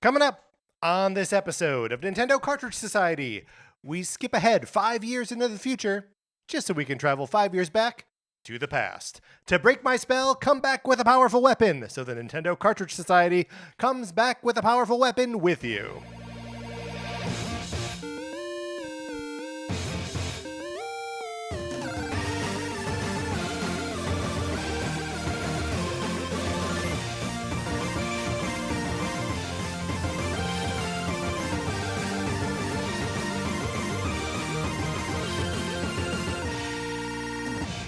Coming up on this episode of Nintendo Cartridge Society, we skip ahead 5 years into the future just so we can travel 5 years back to the past. To break my spell, come back with a powerful weapon. So the Nintendo Cartridge Society comes back with a powerful weapon with you.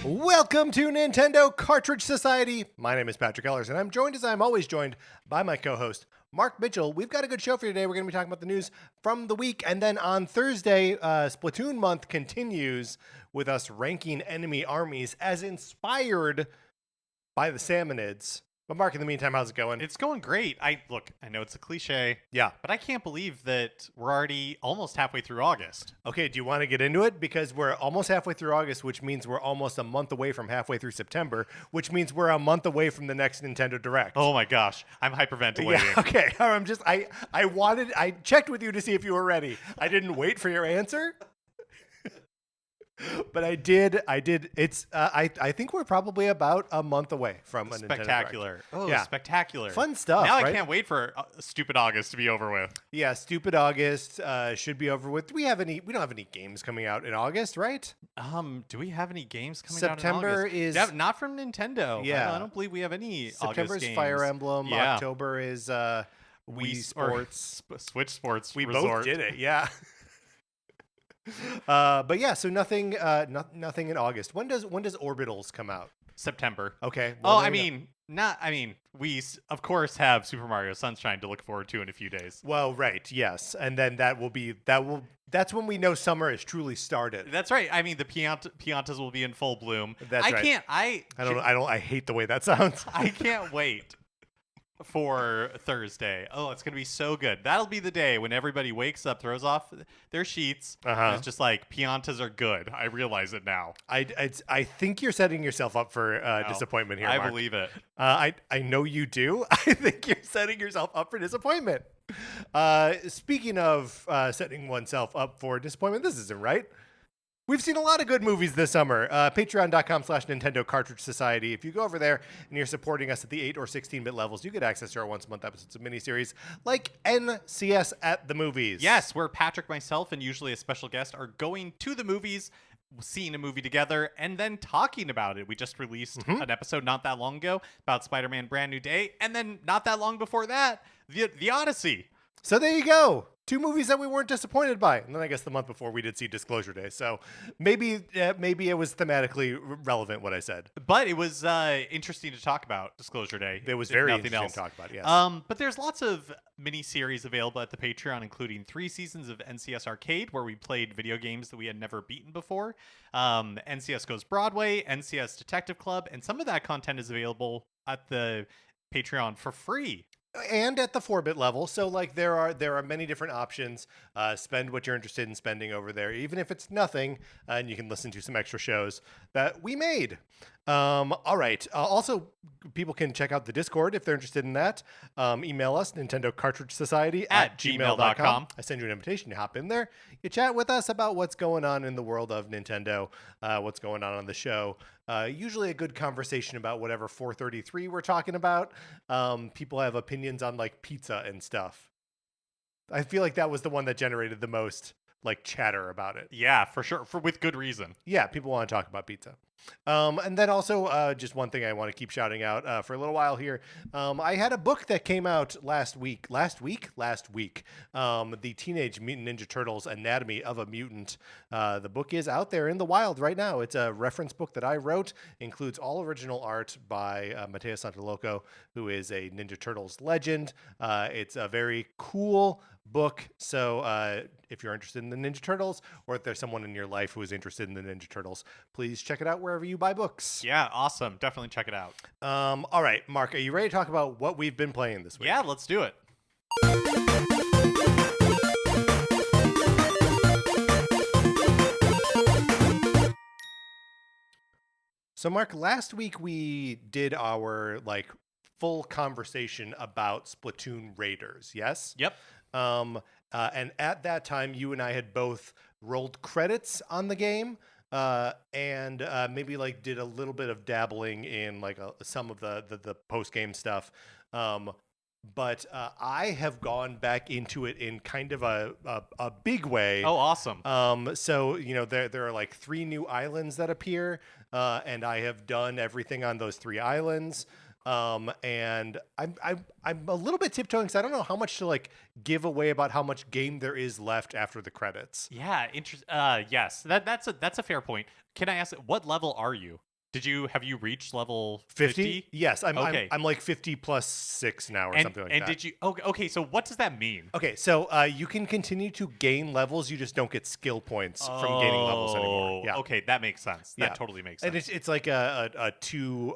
Welcome to Nintendo Cartridge Society. My name is Patrick Ellers, and I'm joined as I'm always joined by my co-host, Mark Mitchell. We've got a good show for you today. We're going to be talking about the news from the week, and then on Thursday, Splatoon month continues with us ranking enemy armies as inspired by the Salmonids. But Mark, in the meantime, how's it going? It's going great. I know it's a cliche. Yeah. But I can't believe that we're already almost halfway through August. Okay, do you want to get into it? Because we're almost halfway through August, which means we're almost a month away from halfway through September, which means we're a month away from the next Nintendo Direct. Oh my gosh. I'm hyperventilating. Yeah, okay. I checked with you to see if you were ready. I didn't wait for your answer. But I did. It's. I think we're probably about a month away from a Spectacular. Nintendo Direct. Oh, yeah. spectacular. Fun stuff. Now right? I can't wait for stupid August to be over with. Yeah, stupid August should be over with. Do we have any? We don't have any games coming out in August, right? Do we have any games coming September out in August? is not from Nintendo. Yeah. I don't believe we have any September's August games. Fire Emblem. Yeah. October is Wii Sports. Switch Sports. We Resort. both did it. Yeah. But yeah, so nothing in August. When does Orbitals come out? September. Okay. Well, we of course have Super Mario Sunshine to look forward to in a few days. Well, right, yes, and then that's when we know summer has truly started. That's right. I mean, the Piantas will be in full bloom. That's right. I hate the way that sounds. I can't wait for Thursday. Oh, it's gonna be so good. That'll be the day when everybody wakes up, throws off their sheets, and it's just like Piantas are good. I realize it now. I think you're setting yourself up for disappointment here, Mark. I believe it. I know you do. I think you're setting yourself up for disappointment. Speaking of setting oneself up for disappointment, this isn't right. We've seen a lot of good movies this summer. Patreon.com/Nintendo Cartridge Society. If you go over there and you're supporting us at the 8 or 16-bit levels, you get access to our once-a-month episodes of miniseries like NCS at the Movies. Yes, where Patrick, myself, and usually a special guest are going to the movies, seeing a movie together, and then talking about it. We just released an episode not that long ago about Spider-Man Brand New Day, and then not that long before that, the Odyssey. So there you go. 2 movies that we weren't disappointed by. And then I guess the month before we did see Disclosure Day. So maybe it was thematically relevant what I said. But it was interesting to talk about Disclosure Day. It was very interesting to talk about, yes. But there's lots of mini-series available at the Patreon, including 3 seasons of NCS Arcade, where we played video games that we had never beaten before. NCS Goes Broadway, NCS Detective Club, and some of that content is available at the Patreon for free. And at the 4-bit level, so like there are many different options. Spend what you're interested in spending over there, even if it's nothing, and you can listen to some extra shows that we made. All right. Also, people can check out the Discord if they're interested in that. Email us, Nintendo Cartridge Society at gmail.com. I send you an invitation. You hop in there. You chat with us about what's going on in the world of Nintendo, what's going on the show. Usually a good conversation about whatever 433 we're talking about. People have opinions on like pizza and stuff. I feel like that was the one that generated the most like chatter about it. Yeah, for sure. With good reason. Yeah, people want to talk about pizza. And then also, just one thing I want to keep shouting out for a little while here. I had a book that came out last week. The Teenage Mutant Ninja Turtles Anatomy of a Mutant. The book is out there in the wild right now. It's a reference book that I wrote. Includes all original art by Matteo Santaloco, who is a Ninja Turtles legend. It's a very cool book. So if you're interested in the Ninja Turtles, or if there's someone in your life who is interested in the Ninja Turtles, please check it out wherever you buy books. Yeah, awesome. Definitely check it out. All right, Mark, are you ready to talk about what we've been playing this week? Yeah, let's do it. So, Mark, last week we did our full conversation about Splatoon Raiders. Yes. Yep. And at that time, you and I had both rolled credits on the game, and maybe like did a little bit of dabbling in like some of the post game stuff. But I have gone back into it in kind of a big way. Oh, awesome. So there are like 3 new islands that appear, and I have done everything on those 3 islands. And I'm a little bit tiptoeing because I don't know how much to like give away about how much game there is left after the credits. Yeah, yes. That's a fair point. Can I ask, what level are you? Have you reached level 50? Yes, Okay. I'm like 50 plus 6 now or something like that. And did you okay, so what does that mean? Okay, so you can continue to gain levels, you just don't get skill points from gaining levels anymore. Yeah. Okay, that makes sense. That Yeah. totally makes sense. And it's like a 2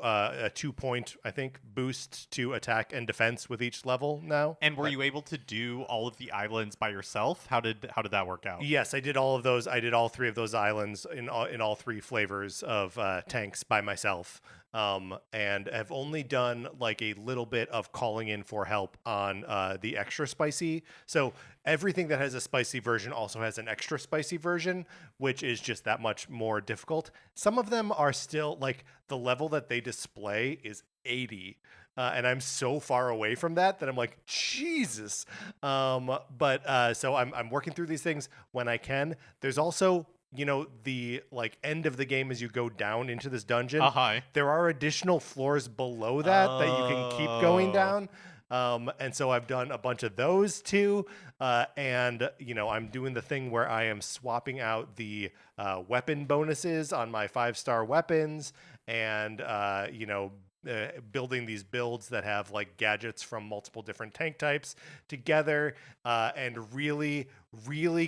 point, I think, boost to attack and defense with each level now. And were you able to do all of the islands by yourself? How did that work out? Yes, I did all of those. I did all 3 of those islands in all 3 flavors of tanks by myself, and have only done like a little bit of calling in for help on the extra spicy. So everything that has a spicy version also has an extra spicy version, which is just that much more difficult. Some of them are still like the level that they display is 80. And I'm so far away from that I'm like, Jesus. But so I'm working through these things when I can. There's also, the like end of the game as you go down into this dungeon. There are additional floors below that you can keep going down. And so I've done a bunch of those too. And I'm doing the thing where I am swapping out the weapon bonuses on my 5-star weapons and, building these builds that have like gadgets from multiple different tank types together, and really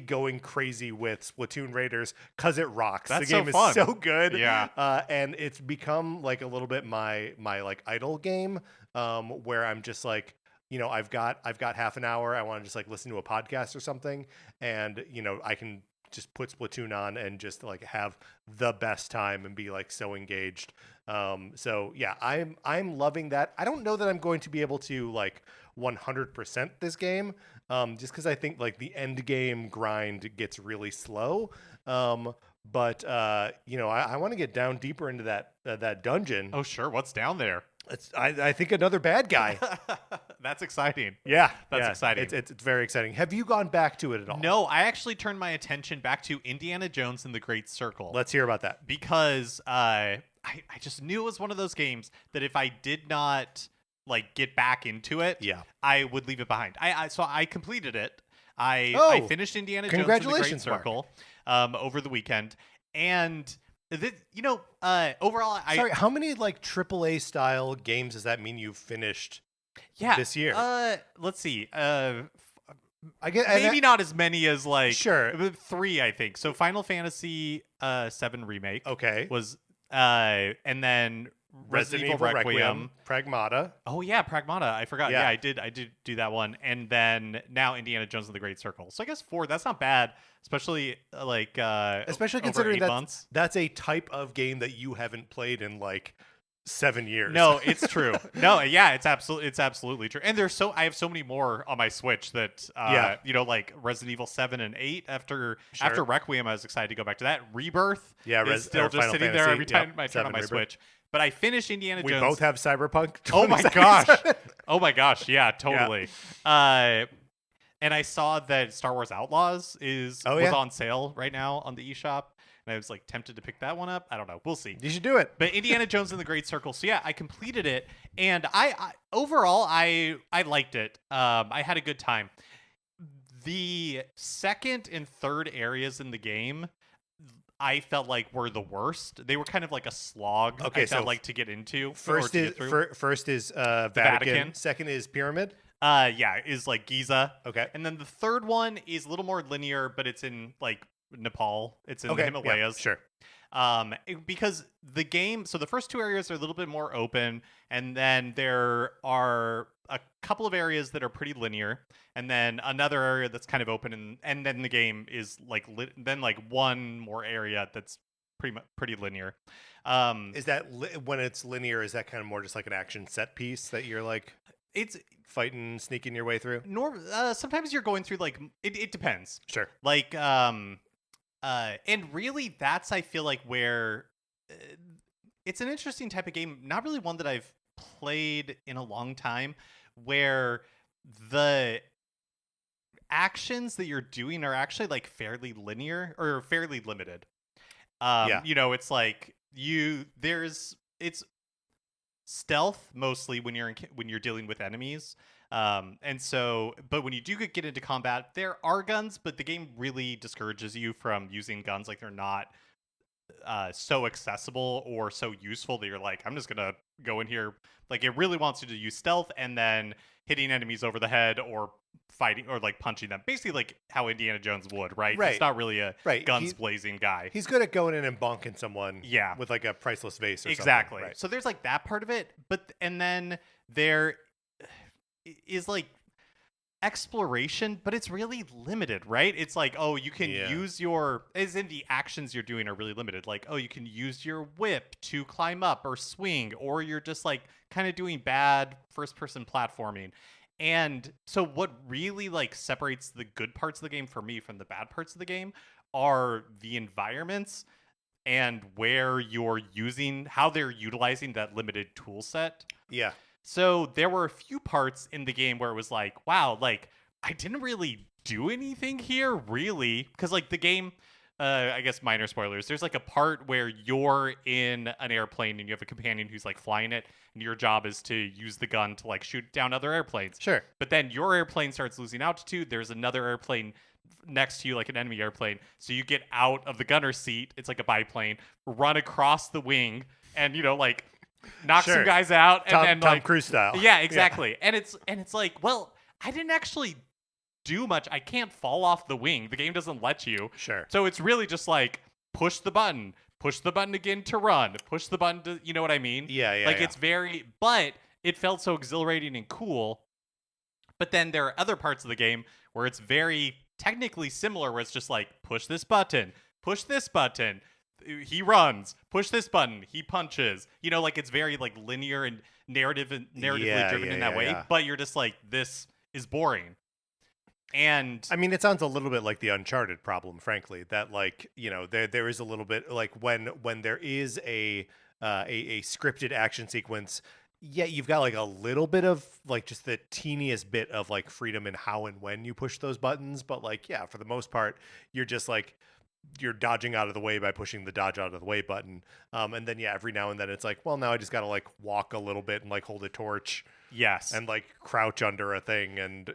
going crazy with Splatoon Raiders because it rocks. That's the game so fun. is so good. Yeah. And it's become like a little bit my like idle game, where I'm just like, I've got half an hour. I want to just like listen to a podcast or something, and I can just put Splatoon on and just like have the best time and be like so engaged. So yeah, I'm loving that. I don't know that I'm going to be able to like 100% this game, just because I think like the end game grind gets really slow. But I want to get down deeper into that dungeon. Oh sure, what's down there? I think another bad guy. That's exciting. Yeah, That's exciting. It's very exciting. Have you gone back to it at all? No, I actually turned my attention back to Indiana Jones and the Great Circle. Let's hear about that. Because I just knew it was one of those games that if I did not like get back into it, I would leave it behind. So I completed it. I finished Indiana Jones and the Great Circle over the weekend, and overall, Sorry, how many like AAA style games does that mean you've finished? This year. Let's see. I guess maybe not as many as like 3, I think. So Final Fantasy VII Remake. Okay. Was and then Resident Evil Requiem. Pragmata. Oh yeah, Pragmata. I forgot. Yeah, I did do that one. And then now Indiana Jones and the Great Circle. So I guess 4. That's not bad, especially like especially considering that's a type of game that you haven't played in like 7 years. No, it's true. No, yeah, it's absolutely true. And I have so many more on my Switch that like Resident Evil 7 and 8 after Requiem. I was excited to go back to that. Rebirth is still just sitting there every time I turn on my Switch. But I finished Indiana Jones. We both have Cyberpunk. Oh my gosh. Oh my gosh. Yeah, totally. Yeah. And I saw that Star Wars Outlaws was on sale right now on the eShop. And I was like tempted to pick that one up. I don't know. We'll see. You should do it. But Indiana Jones and the Great Circle. So yeah, I completed it, and I overall I liked it. I had a good time. The second and third areas in the game, I felt like were the worst. They were kind of like a slog. Okay, I felt like to get into. First is Vatican. Second is Pyramid. Is like Giza. Okay. And then the third one is a little more linear, but it's in like Nepal. It's in the Himalayas. Yeah, sure. Because the game, so the first 2 areas are a little bit more open, and then there are a couple of areas that are pretty linear, and then another area that's kind of open, and then the game is like then like one more area that's pretty linear. Is that when it's linear? Is that kind of more just like an action set piece that you're like It's fighting, sneaking your way through? sometimes you're going through like it depends. Sure. Like and really that's I feel like where it's an interesting type of game, not really one that I've played in a long time, where the actions that you're doing are actually like fairly linear or fairly limited. Yeah. It's like it's stealth mostly when you're dealing with enemies. And so, but when you do get into combat, there are guns, but the game really discourages you from using guns. Like they're not so accessible or so useful that you're like, I'm just gonna go in here. Like it really wants you to use stealth and then hitting enemies over the head or fighting or like punching them. Basically like how Indiana Jones would, right? Right. He's not really a Right. guns blazing guy. He's good at going in and bonking someone Yeah. with like a priceless vase or Exactly. something. Right. So there's like that part of it, and then there is like exploration, but it's really limited, right? It's like, oh, you can use as in the actions you're doing are really limited. Like, oh, you can use your whip to climb up or swing, or you're just like kind of doing bad first person platforming. And so what really like separates the good parts of the game for me from the bad parts of the game are the environments and how they're utilizing that limited tool set. Yeah. So there were a few parts in the game where it was like, wow, like I didn't really do anything here, really. Because like the game, I guess minor spoilers, there's like a part where you're in an airplane and you have a companion who's like flying it. And your job is to use the gun to like shoot down other airplanes. Sure. But then your airplane starts losing altitude. There's another airplane next to you, like an enemy airplane. So you get out of the gunner's seat. It's like a biplane, run across the wing and, like knock some guys out. And then Tom like Cruise style. Yeah, exactly. Yeah. And it's like, well, I didn't actually do much. I can't fall off the wing. The game doesn't let you. Sure. So it's really just like push the button again to run, push the button to, you know what I mean? Yeah. Like it's but it felt so exhilarating and cool. But then there are other parts of the game where it's very technically similar, where it's just like push this button, he runs, push this button, he punches. Like it's very like linear and narratively driven in that way. Yeah. But you're just like, this is boring. And I mean, it sounds a little bit like the Uncharted problem, frankly. That like there is a little bit like when there is a scripted action sequence. Yeah, you've got like a little bit of like just the teeniest bit of like freedom in how and when you push those buttons, but like for the most part, you're just like you're dodging out of the way by pushing the dodge out of the way button. And then every now and then it's like, well, now I just got to like walk a little bit and like hold a torch. Yes. And like crouch under a thing and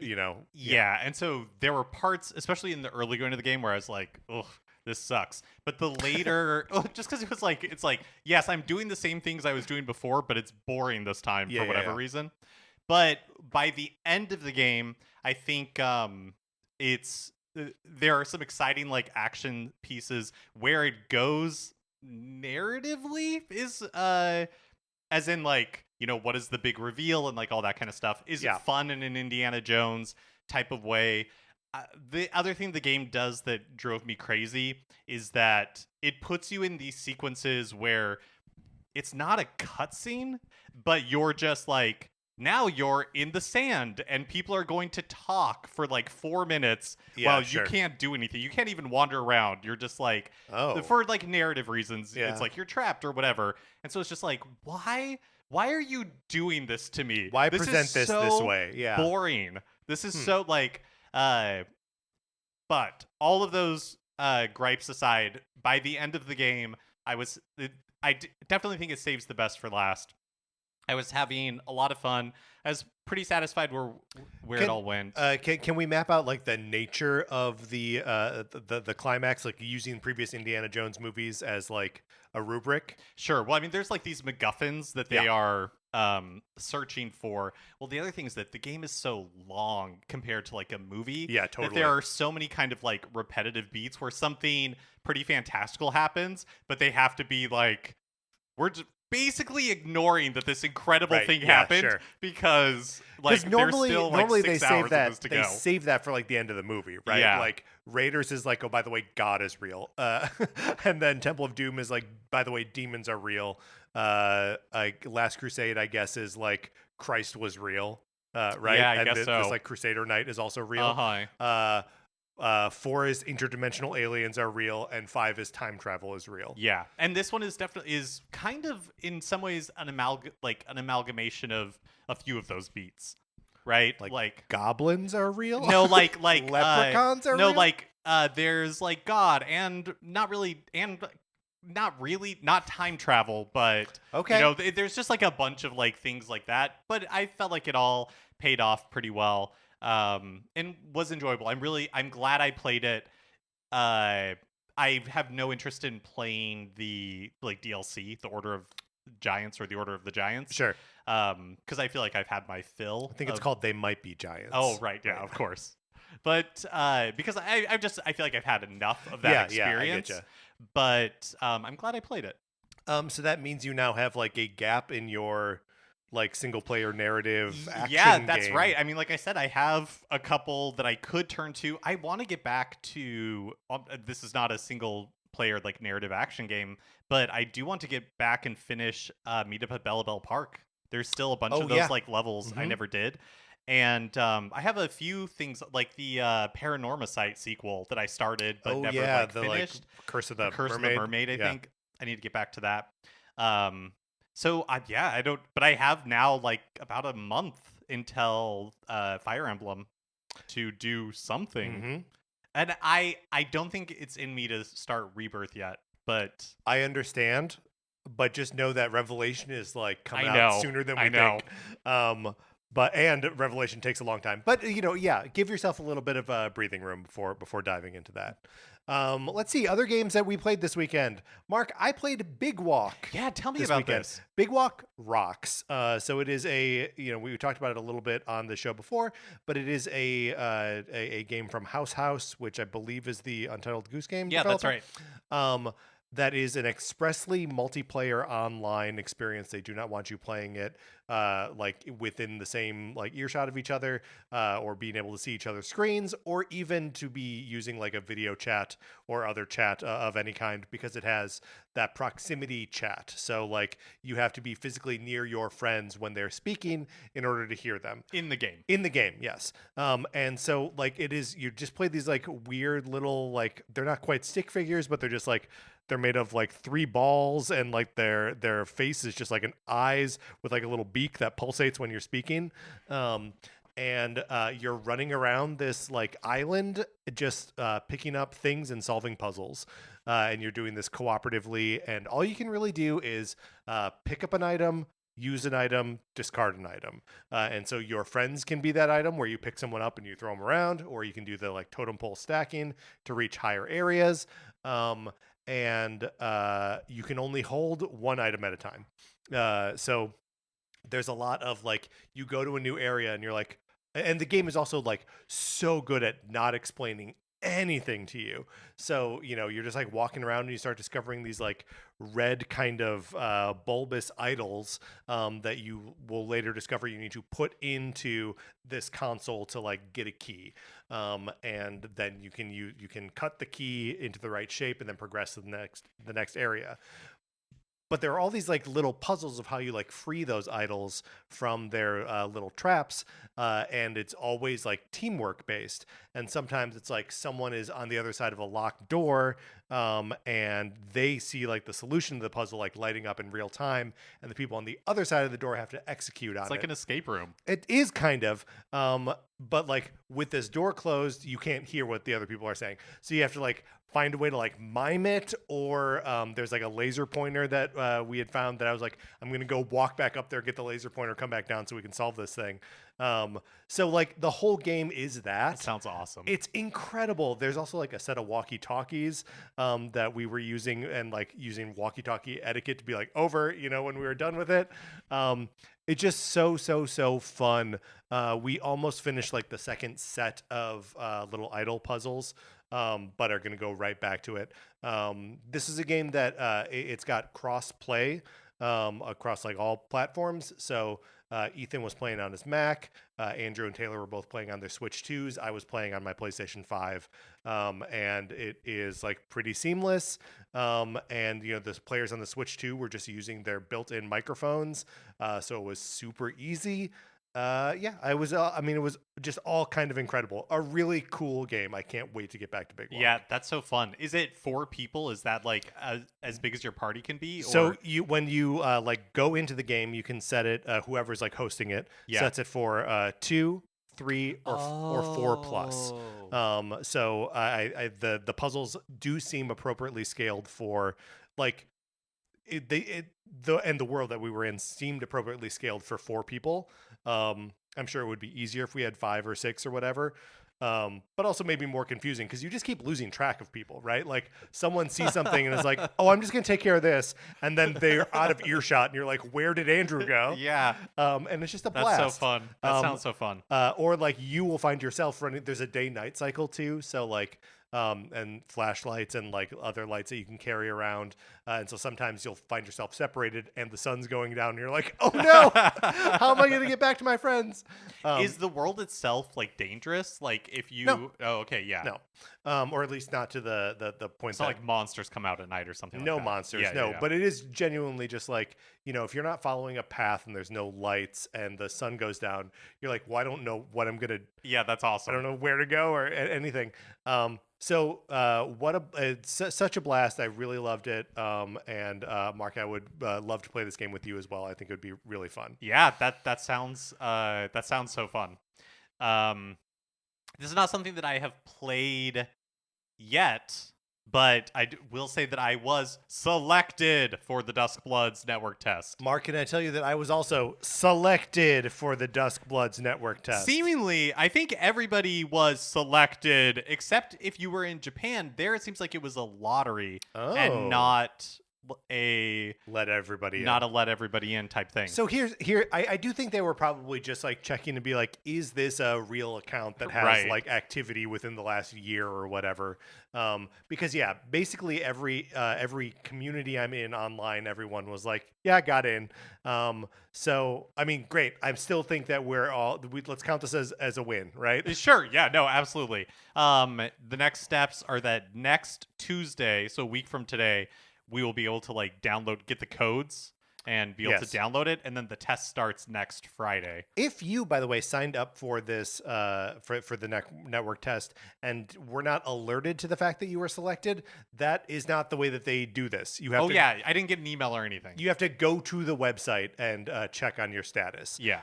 Yeah. And so there were parts, especially in the early going of the game, where I was like, ugh, this sucks. But the later, just because it's like, yes, I'm doing the same things I was doing before, but it's boring this time for whatever reason. But by the end of the game, I think there are some exciting like action pieces where it goes narratively is as in like, what is the big reveal and like all that kind of stuff is fun in an Indiana Jones type of way. The other thing the game does that drove me crazy is that it puts you in these sequences where it's not a cutscene, but you're just like, now you're in the sand and people are going to talk for like 4 minutes while you can't do anything. You can't even wander around. You're just like, for like narrative reasons, it's like you're trapped or whatever. And so it's just like, why are you doing this to me? Why present this way? Yeah. Boring. This is so like, but all of those gripes aside, by the end of the game, I definitely think it saves the best for last. I was having a lot of fun. I was pretty satisfied where it all went. Can we map out like the nature of the climax, like using previous Indiana Jones movies as like a rubric? Sure. Well, I mean, there's like these MacGuffins that they are searching for. Well, the other thing is that the game is so long compared to like a movie. Yeah, totally. That there are so many kind of like repetitive beats where something pretty fantastical happens, but they have to be like, basically ignoring that this incredible Right, thing yeah, happened sure. because like Normally, there's still like normally 6 they hours save that. of this to They go. save that for like the end of the movie, right? Yeah. Like Raiders is like, oh, by the way, God is real, and then Temple of Doom is like, by the way, demons are real. Like Last Crusade, I guess, is like Christ was real, right? Yeah, I and guess this so. like Crusader Knight is also real. Uh-huh. 4 is interdimensional aliens are real, and 5 is time travel is real. Yeah, and this one is definitely is kind of in some ways an amalgamation of a few of those beats, right? Like goblins are real. no, like leprechauns are no, real. like there's like God and not really not time travel, but Okay. you know, there's just like a bunch of like things like that. But I felt like it all paid off pretty well, and was enjoyable. I'm glad I played it. I have no interest in playing the like DLC, the Order of Giants or the Order of the Giants. Sure. Because I feel like I've had my fill. I think it's called They Might Be Giants. Oh, right, yeah, of course. But because I feel like I've had enough of that experience. Yeah, I getcha. But I'm glad I played it. So that means you now have like a gap in your like single player narrative action Yeah, that's game. right. I mean, like I said, I have a couple that I could turn to. I want to get back to this is not a single player like narrative action game, but I do want to get back and finish Meetup at Bellabelle Park. There's still a bunch of those like levels I never did. And I have a few things like the Paranorma Site sequel that I started but never like finished. Like, Curse of the Curse Mermaid. of the Mermaid, I think. I need to get back to that. So I don't, but I have now like about a month until Fire Emblem to do something, and I don't think it's in me to start Rebirth yet. But I understand, but just know that Revelation is like coming I out know, sooner than we I know. think. And Revelation takes a long time. But give yourself a little bit of breathing room before diving into that. Let's see other games that we played this weekend. Mark, I played Big Walk. Yeah, tell me this about weekend. this. Big Walk rocks. So it is we talked about it a little bit on the show before, but it is a game from House, which I believe is the Untitled Goose Game. Yeah, developer. that's right. That is an expressly multiplayer online experience. They do not want you playing it like within the same like earshot of each other, or being able to see each other's screens, or even to be using like a video chat or other chat of any kind, because it has that proximity chat. So like you have to be physically near your friends when they're speaking in order to hear them. In the game. In the game, yes. And so like it is, you just play these like weird little, like they're not quite stick figures, but they're just like, they're made of like 3 balls, and like their face is just like an eyes with like a little beak that pulsates when you're speaking. And you're running around this like island, just picking up things and solving puzzles. And you're doing this cooperatively, and all you can really do is pick up an item, use an item, discard an item. And so your friends can be that item where you pick someone up and you throw them around, or you can do the like totem pole stacking to reach higher areas. And you can only hold one item at a time. So there's a lot of like, you go to a new area and you're like, and the game is also like so good at not explaining anything to you. So, you're just like walking around and you start discovering these like red kind of bulbous idols that you will later discover you need to put into this console to like get a key. And then you can cut the key into the right shape and then progress to the next area. But there are all these like little puzzles of how you like free those idols from their little traps, and it's always like teamwork based. And sometimes it's like someone is on the other side of a locked door, and they see like the solution to the puzzle like lighting up in real time, and the people on the other side of the door have to execute on it. It's like an escape room. It is kind of, but like with this door closed, you can't hear what the other people are saying, so you have to like find a way to like mime it, or there's like a laser pointer that we had found that I was like, I'm going to go walk back up there, get the laser pointer, come back down so we can solve this thing. So like the whole game is that. Sounds awesome. It's incredible. There's also like a set of walkie-talkies that we were using, and like using walkie-talkie etiquette to be like over, when we were done with it. It's just so fun. We almost finished like the second set of little idol puzzles, but are going to go right back to it. This is a game that it's got cross play. across like all platforms. So Ethan was playing on his Mac. Andrew and Taylor were both playing on their Switch 2s. I was playing on my PlayStation 5. And it is like pretty seamless. And the players on the Switch 2 were just using their built-in microphones. So it was super easy. I was. It was just all kind of incredible. A really cool game. I can't wait to get back to Big Walk. Yeah, that's so fun. Is it 4 people? Is that like as big as your party can be? So when you like go into the game, you can set it. Whoever's like hosting it sets it for 2, 3, or 4 plus. So the puzzles do seem appropriately scaled for like the world that we were in seemed appropriately scaled for 4 people. I'm sure it would be easier if we had 5 or 6 or whatever. But also maybe more confusing because you just keep losing track of people, right? Like someone sees something and is like, oh, I'm just going to take care of this. And then they're out of earshot and you're like, where did Andrew go? Yeah. And it's just a blast. That's so fun. That sounds so fun. Or like you will find yourself running. There's a day-night cycle too. So like, and flashlights and like other lights that you can carry around. And so sometimes you'll find yourself separated and the sun's going down and you're like, oh no, how am I going to get back to my friends? Is the world itself like dangerous? Like if you, No. Oh, okay. Yeah. No. Or at least not to the point It's not like monsters come out at night or something no like that. monsters. Yeah, no, yeah. but it is genuinely just like, if you're not following a path and there's no lights and the sun goes down, you're like, well, I don't know what I'm going to, Yeah, that's awesome. I don't know where to go or anything. It's such a blast. I really loved it. And Mark, I would love to play this game with you as well. I think it would be really fun. Yeah, that sounds so fun. This is not something that I have played yet, but I will say that I was selected for the Duskbloods network test. Mark, can I tell you that I was also selected for the Duskbloods network test? Seemingly, I think everybody was selected, except if you were in Japan. There, it seems like it was a lottery and not a let everybody in type thing. So I do think they were probably just like checking to be like, is this a real account that has like activity within the last year or whatever? Because basically every community I'm in online, everyone was like, yeah, I got in. So I mean, great. I still think that let's count this as a win, right? Sure. Yeah. No. Absolutely. The next steps are that next Tuesday, so a week from today, we will be able to like get the codes and be able to download it, and then the test starts next Friday. If you, by the way, signed up for this for the network test and were not alerted to the fact that you were selected, that is not the way that they do this. You have I didn't get an email or anything. You have to go to the website and check on your status. Yeah.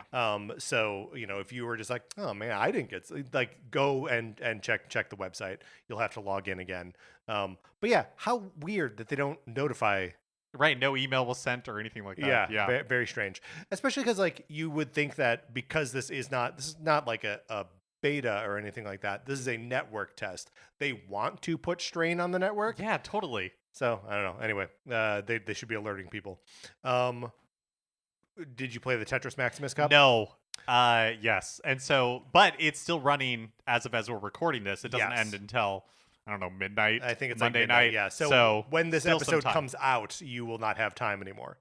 So if you were just like, oh man, I didn't get, like, go and check the website. You'll have to log in again. But yeah, how weird that they don't notify. Right, no email was sent or anything like that. Yeah. Very strange. Especially because like you would think that because this is not like a beta or anything like that. This is a network test. They want to put strain on the network. Yeah, totally. So I don't know. Anyway, they should be alerting people. Did you play the Tetris Maximus Cup? No. Yes. And so, but it's still running as we're recording this. It doesn't end until, I don't know, midnight. I think it's Monday like midnight, night. Yeah. So when this episode time. comes out, you will not have time anymore.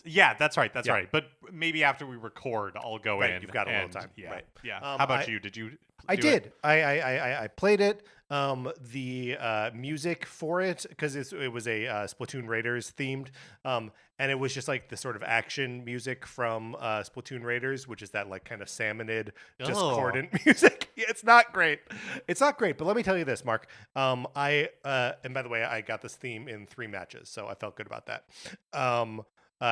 Yeah, that's right. That's right. But maybe after we record, I'll go in. You've got a little time. Yeah. Right. Yeah. How about you? Did you? I did. I played it. The music for it, because it was a Splatoon Raiders themed, and it was just like the sort of action music from Splatoon Raiders, which is that like kind of salmonid, discordant music. It's not great. It's not great. But let me tell you this, Mark. And by the way, I got this theme in 3 matches, so I felt good about that.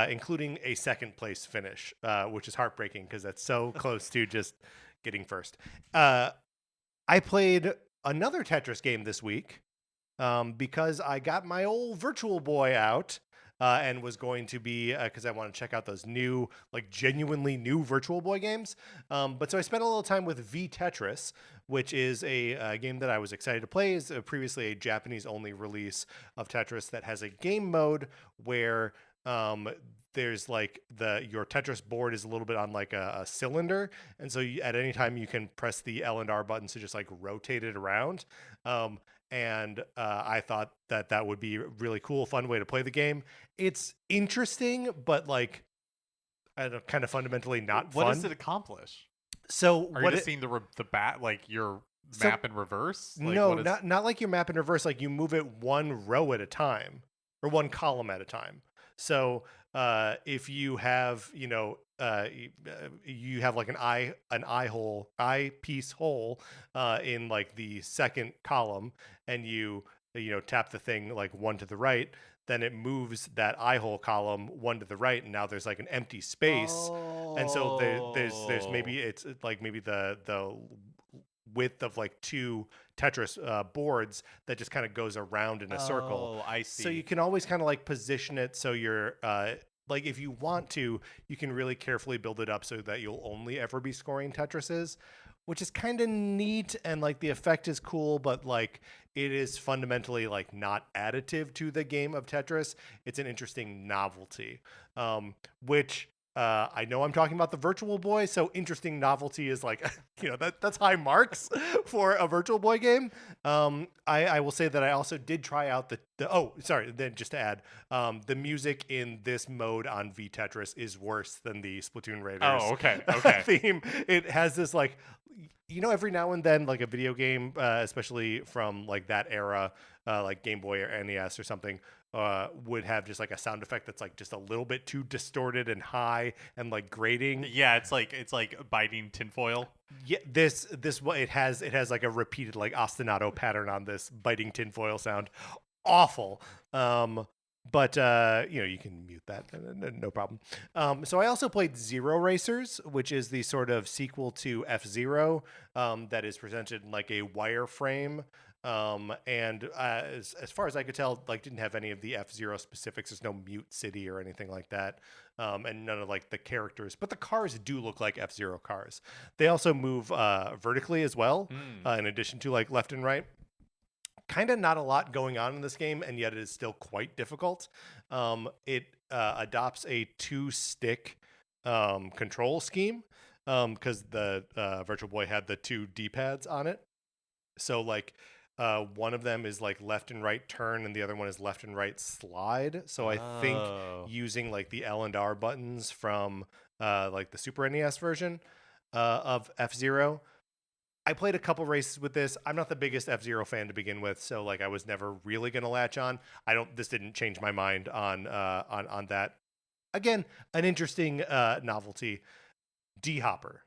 Including a second place finish, which is heartbreaking because that's so close to just getting first. I played another Tetris game this week because I got my old Virtual Boy out and was going to be, because I want to check out those new, like genuinely new Virtual Boy games. But so I spent a little time with V-Tetris, which is a game that I was excited to play. It's previously a Japanese-only release of Tetris that has a game mode where there's like your Tetris board is a little bit on like a cylinder, and so at any time you can press the L and R buttons to just like rotate it around. And I thought that would be a really cool, fun way to play the game. It's interesting, but like I don't know, kind of fundamentally not What fun. does it accomplish? So Are you just seeing the bat like your map in reverse? Like, no, not like your map in reverse. Like you move it one row at a time or one column at a time. So if you have, you have like an eyepiece hole in like the second column, and you tap the thing like one to the right, then it moves that eye hole column one to the right, and now there's like an empty space. And so there's maybe it's like maybe the width of like two Tetris boards that just kind of goes around in a circle. Oh, I see. So you can always kind of like position it so you're like if you want to, you can really carefully build it up so that you'll only ever be scoring Tetrises, which is kind of neat, and like the effect is cool, but like it is fundamentally like not additive to the game of Tetris. It's an interesting novelty, which I know I'm talking about the Virtual Boy, so interesting novelty is like, that's high marks for a Virtual Boy game. I will say that I also did try out then just to add, the music in this mode on V-Tetris is worse than the Splatoon Raiders okay. theme. It has this like, every now and then like a video game, especially from like that era, like Game Boy or NES or something, would have just like a sound effect that's like just a little bit too distorted and high and like grating. Yeah, it's like biting tinfoil. Yeah, this it has like a repeated like ostinato pattern on this biting tinfoil sound. Awful. But you can mute that, no problem. So I also played Zero Racers, which is the sort of sequel to F-Zero, that is presented in like a wireframe. And as far as I could tell, like didn't have any of the F-Zero specifics. There's no Mute City or anything like that, and none of like the characters. But the cars do look like F-Zero cars. They also move vertically as well, in addition to like left and right. Kind of not a lot going on in this game, and yet it is still quite difficult. It adopts a 2-stick control scheme, because the Virtual Boy had the 2 D-pads on it. So like one of them is like left and right turn, and the other one is left and right slide. So I think using like the L and R buttons from like the Super NES version of F-Zero. I played a couple races with this. I'm not the biggest F-Zero fan to begin with, so like I was never really gonna latch on. This didn't change my mind on that. Again, an interesting novelty. D-Hopper.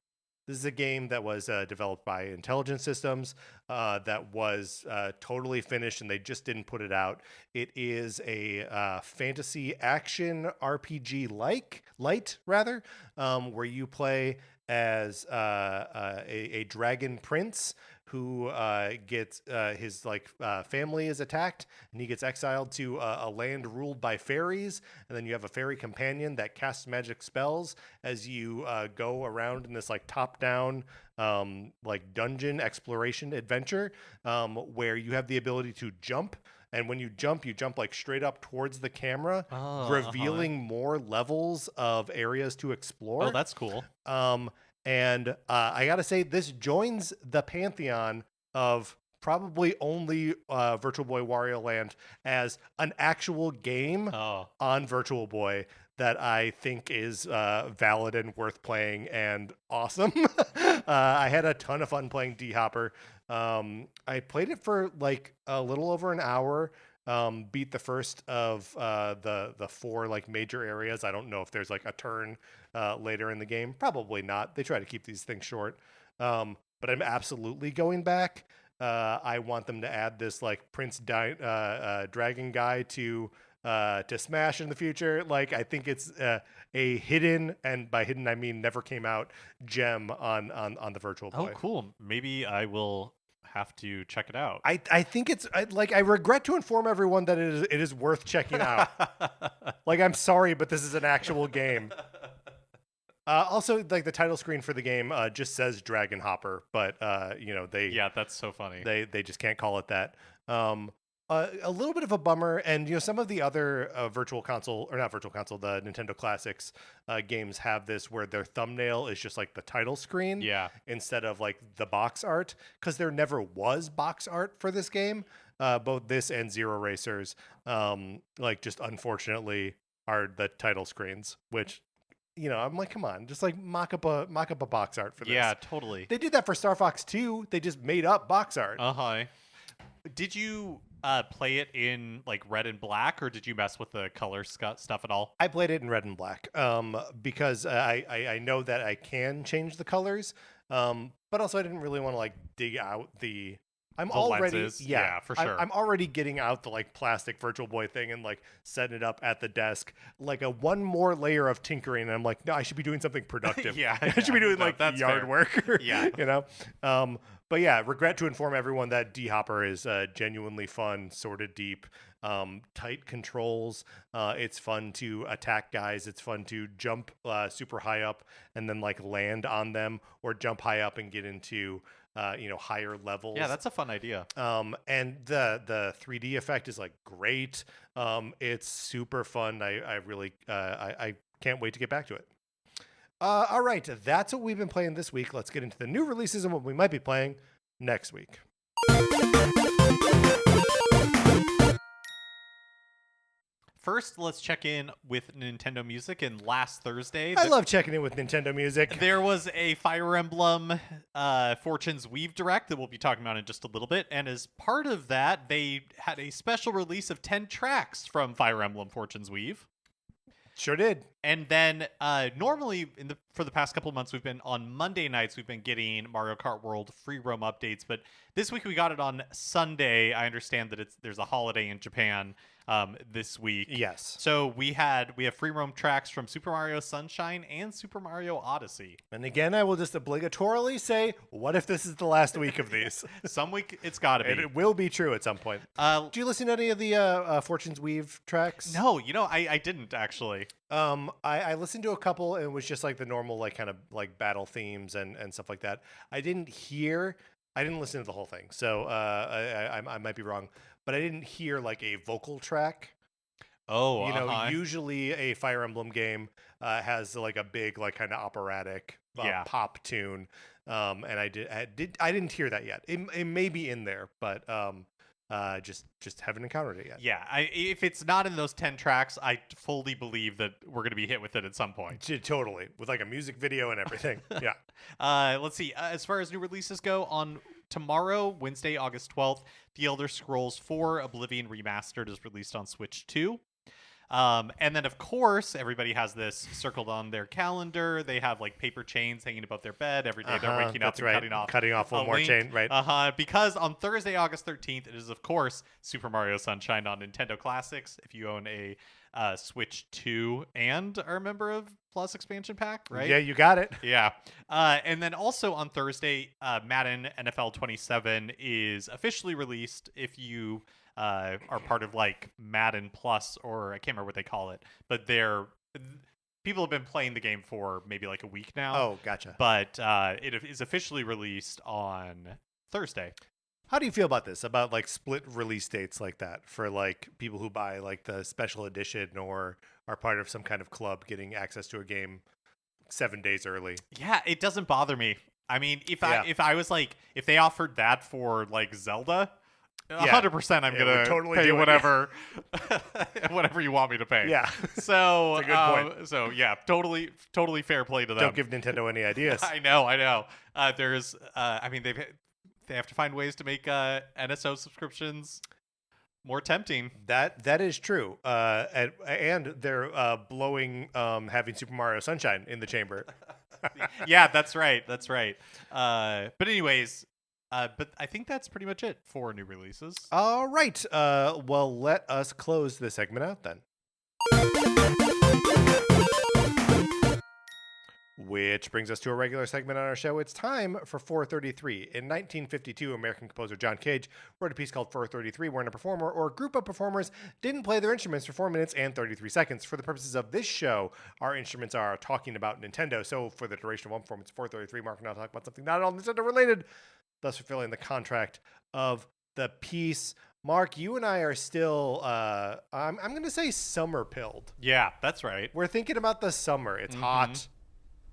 This is a game that was developed by Intelligent Systems, that was totally finished, and they just didn't put it out. It is a fantasy action RPG light rather, where you play as a dragon prince who gets his family is attacked, and he gets exiled to a land ruled by fairies, and then you have a fairy companion that casts magic spells as you go around in this like top-down like dungeon exploration adventure, where you have the ability to jump. And when you jump like straight up towards the camera, revealing more levels of areas to explore. Oh, that's cool. And I gotta say, this joins the pantheon of probably only Virtual Boy Wario Land as an actual game on Virtual Boy that I think is valid and worth playing and awesome. I had a ton of fun playing D-Hopper. I played it for like a little over an hour. Beat the first of the 4 like major areas. I don't know if there's like a turn later in the game. Probably not. They try to keep these things short. But I'm absolutely going back. I want them to add this like Prince Dragon guy to Smash in the future. Like I think it's a hidden, and by hidden I mean never came out, gem on the Virtual Boy. Oh, cool. Maybe I will have to check it out. I think it's I regret to inform everyone that it is worth checking out. Like I'm sorry, but this is an actual game. Also, like the title screen for the game just says Dragon Hopper, but that's so funny. They just can't call it that. A little bit of a bummer, and some of the other virtual console, or not virtual console, the Nintendo Classics games have this where their thumbnail is just like the title screen, Yeah. instead of like the box art, because there never was box art for this game. Both this and Zero Racers, like just unfortunately, are the title screens, which. I'm like, come on, just like mock up a box art for this. Yeah, totally. They did that for Star Fox 2. They just made up box art. Uh-huh. Did you play it in like red and black, or did you mess with the color stuff at all? I played it in red and black because I know that I can change the colors, but also I didn't really want to like dig out the. I'm The already lenses? Yeah, for sure. I'm already getting out the like plastic Virtual Boy thing and like setting it up at the desk, like a one more layer of tinkering. And I'm like, no, I should be doing something productive. Yeah, I should be doing no, like that's yard fair. work. Yeah. But yeah, regret to inform everyone that D-Hopper is genuinely fun, sorted deep, tight controls. It's fun to attack guys. It's fun to jump super high up and then like land on them, or jump high up and get into higher levels. Yeah, that's a fun idea. And the 3D effect is like great. It's super fun. I really I can't wait to get back to it. All right, that's what we've been playing this week. Let's get into the new releases and what we might be playing next week. First, let's check in with Nintendo Music. And last Thursday, I love checking in with Nintendo Music. there was a Fire Emblem Fortune's Weave Direct that we'll be talking about in just a little bit. And as part of that, they had a special release of 10 tracks from Fire Emblem Fortune's Weave. Sure did. And then normally for the past couple of months, we've been on Monday nights, we've been getting Mario Kart World free roam updates. But this week we got it on Sunday. I understand that there's a holiday in Japan this week. Yes. So we have free roam tracks from Super Mario Sunshine and Super Mario Odyssey. And again, I will just obligatorily say, what if this is the last week of these? Some week it's got to be. And it will be true at some point. Do you listen to any of the Fortune's Weave tracks? No, I didn't actually. I listened to a couple, and it was just like the normal, like kind of like battle themes and stuff like that. I didn't listen to the whole thing, so I might be wrong, but I didn't hear like a vocal track. Oh, Usually a Fire Emblem game has like a big like kind of operatic pop tune, and I didn't hear that yet. It may be in there, but just haven't encountered it yet. Yeah, if it's not in those 10 tracks, I fully believe that we're going to be hit with it at some point. Totally, with like a music video and everything. Yeah. Let's see. As far as new releases go, on tomorrow, Wednesday, August 12th, The Elder Scrolls 4 Oblivion Remastered is released on Switch 2. And then, of course, everybody has this circled on their calendar. They have like paper chains hanging above their bed every day. They're waking up and cutting off one more link. chain, right? Because on Thursday, August 13th, it is, of course, Super Mario Sunshine on Nintendo Classics. If you own a Switch 2 and are a member of Plus Expansion Pack, right? Yeah, you got it. Yeah. And then also on Thursday, Madden NFL 27 is officially released. If you are part of like Madden Plus, or I can't remember what they call it, but people have been playing the game for maybe like a week now. Oh, gotcha. But it is officially released on Thursday. How do you feel about this? About like split release dates like that for like people who buy like the special edition or are part of some kind of club getting access to a game 7 days early? Yeah, it doesn't bother me. I mean, if I was like, if they offered that for like Zelda, 100% I'm gonna totally pay whatever whatever you want me to pay. Yeah. So That's a good point. So yeah, totally fair play to them. Don't give Nintendo any ideas. I know. There's I mean they have to find ways to make NSO subscriptions more tempting. That is true. And they're blowing having Super Mario Sunshine in the chamber. Yeah, that's right. But anyways, but I think that's pretty much it for new releases. All right. Well, let us close this segment out then. Which brings us to a regular segment on our show. It's time for 433. In 1952, American composer John Cage wrote a piece called 433, wherein a performer or a group of performers didn't play their instruments for 4 minutes and 33 seconds. For the purposes of this show, our instruments are talking about Nintendo. So for the duration of one performance, 433, Mark and I will talk about something not at all Nintendo related, thus fulfilling the contract of the piece. Mark, you and I are still, I'm going to say summer pilled. Yeah, that's right. We're thinking about the summer. It's hot,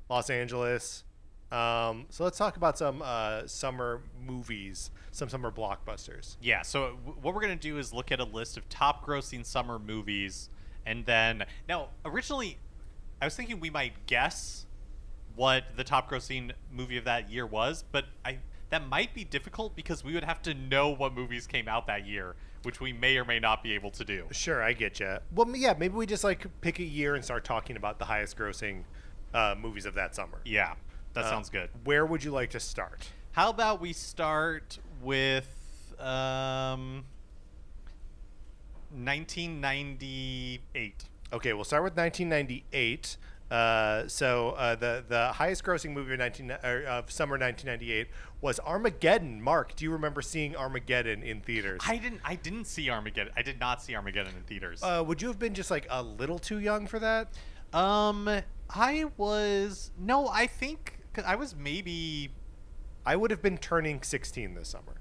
Los Angeles. So let's talk about some summer movies, some summer blockbusters. Yeah, so what we're going to do is look at a list of top grossing summer movies. And then, now, originally, I was thinking we might guess what the top grossing movie of that year was, but that might be difficult because we would have to know what movies came out that year, which we may or may not be able to do. Sure, I get you. Well, yeah, maybe we just like pick a year and start talking about the highest grossing movies of that summer. Yeah, that sounds good. Where would you like to start? How about we start with 1998? Okay, we'll start with 1998. The highest grossing movie of summer 1998 was Armageddon. Mark, do you remember seeing Armageddon in theaters? I didn't see Armageddon. I did not see Armageddon in theaters. Would you have been just like a little too young for that? I think 'cause I was maybe. I would have been turning 16 this summer.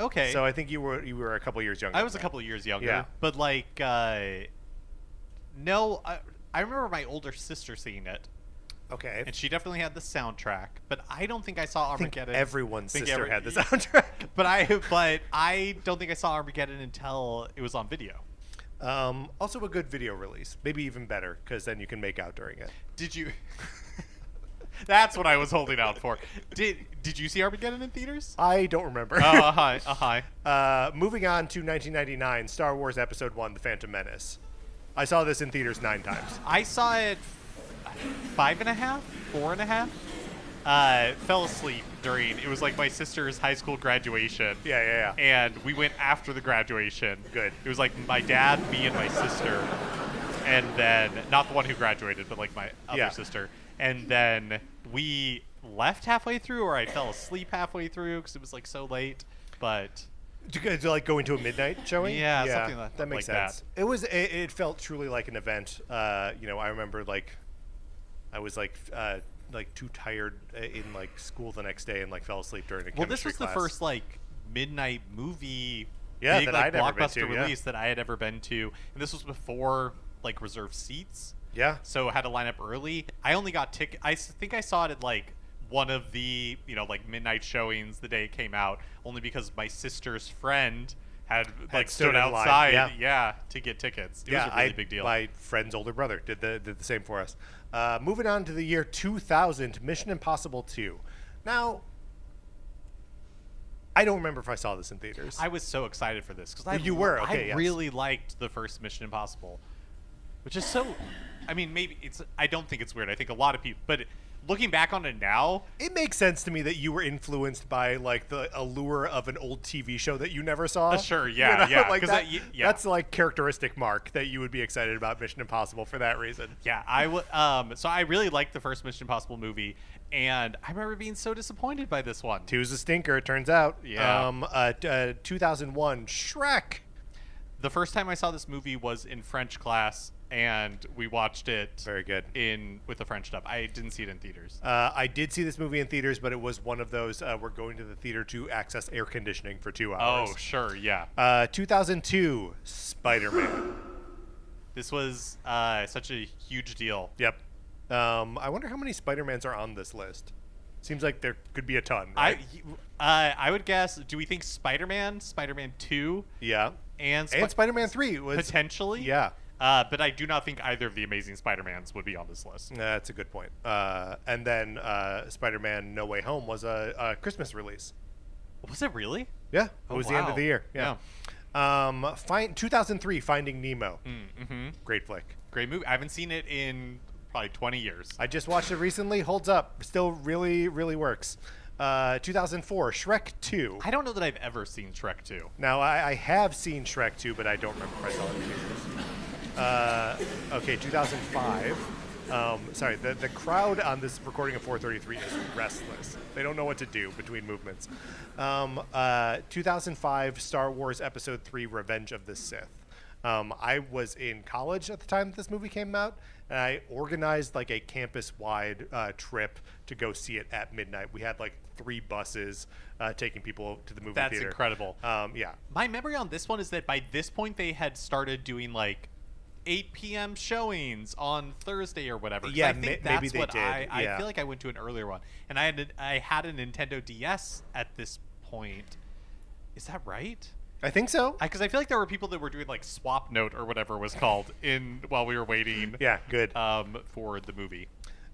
Okay. So I think you were a couple years younger. I was a couple of years younger. Yeah. But like, no, I remember my older sister seeing it. Okay. And she definitely had the soundtrack, but I don't think I saw Armageddon. Everyone's sister had the soundtrack. But I don't think I saw Armageddon until it was on video. Also a good video release. Maybe even better, because then you can make out during it. Did you? That's what I was holding out for. Did you see Armageddon in theaters? I don't remember. Moving on to 1999, Star Wars Episode 1, The Phantom Menace. I saw this in theaters 9 times. I saw it 5.5, 4.5. Fell asleep during. It was like my sister's high school graduation. Yeah. And we went after the graduation. Good. It was like my dad, me, and my sister, and then not the one who graduated, but like my other sister. And then we left halfway through, or I fell asleep halfway through because it was like so late. But to like go into a midnight showing? Yeah, something like that makes sense. That. It felt truly like an event. I remember like I was like too tired in like school the next day and like fell asleep during a chemistry class. Well, this was the first like midnight movie big that like I'd blockbuster release that I had ever been to, and this was before like reserved seats. Yeah. So I had to line up early. I only got ticket. I think I saw it at like one of the like midnight showings the day it came out, only because my sister's friend had like stood outside, to get tickets. It was a really big deal. My friend's older brother did the same for us. Moving on to the year 2000, Mission Impossible 2. Now, I don't remember if I saw this in theaters. I was so excited for this because you were I really liked the first Mission Impossible, which is so. I mean, maybe it's. I don't think it's weird. I think a lot of people, but looking back on it now, it makes sense to me that you were influenced by like the allure of an old TV show that you never saw. Sure, yeah. Like that's like characteristic Mark that you would be excited about Mission Impossible for that reason. Yeah, I would. So I really liked the first Mission Impossible movie, and I remember being so disappointed by this one. 2's a stinker, it turns out. Yeah. 2001, Shrek. The first time I saw this movie was in French class, and we watched it. Very good. With the French dub. I didn't see it in theaters. I did see this movie in theaters, but it was one of those we're going to the theater to access air conditioning for 2 hours. Oh, sure, yeah. 2002, Spider-Man. This was such a huge deal. Yep. I wonder how many Spider-Mans are on this list. Seems like there could be a ton, right? I would guess, do we think Spider-Man 2? Yeah. And Spider-Man 3 was potentially? Yeah. But I do not think either of the Amazing Spider-Mans would be on this list. That's a good point. And then Spider-Man No Way Home was a Christmas release. Was it really? Yeah. It was the end of the year. Yeah. 2003, Finding Nemo. Mm-hmm. Great flick. Great movie. I haven't seen it in probably 20 years. I just watched it recently. Holds up. Still really, really works. 2004, Shrek 2. I don't know that I've ever seen Shrek 2. Now, I have seen Shrek 2, but I don't remember if I saw it in theaters. Okay, 2005. Sorry, the crowd on this recording of 433 is restless. They don't know what to do between movements. 2005, Star Wars Episode 3, Revenge of the Sith. I was in college at the time that this movie came out, and I organized like a campus-wide trip to go see it at midnight. We had like 3 buses taking people to the movie theater. That's incredible. Yeah. My memory on this one is that by this point they had started doing like 8 p.m. showings on Thursday or whatever. Yeah, I think that's maybe they what did. I feel like I went to an earlier one, and I had a Nintendo DS at this point. Is that right? I think so. Because I feel like there were people that were doing like Swap Note or whatever it was called while we were waiting. Yeah, good. For the movie.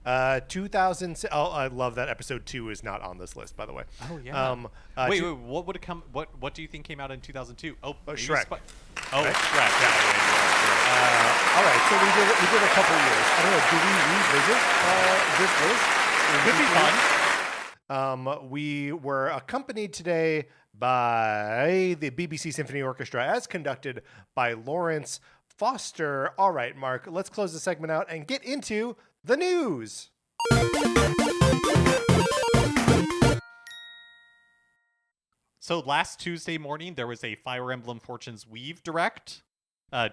2000. Oh, I love that episode 2 is not on this list, by the way. Oh yeah. Wait, what would it come? What do you think came out in 2002? Oh, Shrek. Right? Shrek. Yeah. All right, so we did a couple years. I don't know. Do we revisit this list? Could be fun. We were accompanied today by the BBC Symphony Orchestra, as conducted by Lawrence Foster. All right, Mark, let's close the segment out and get into the news. So last Tuesday morning, there was a Fire Emblem Fortune's Weave Direct.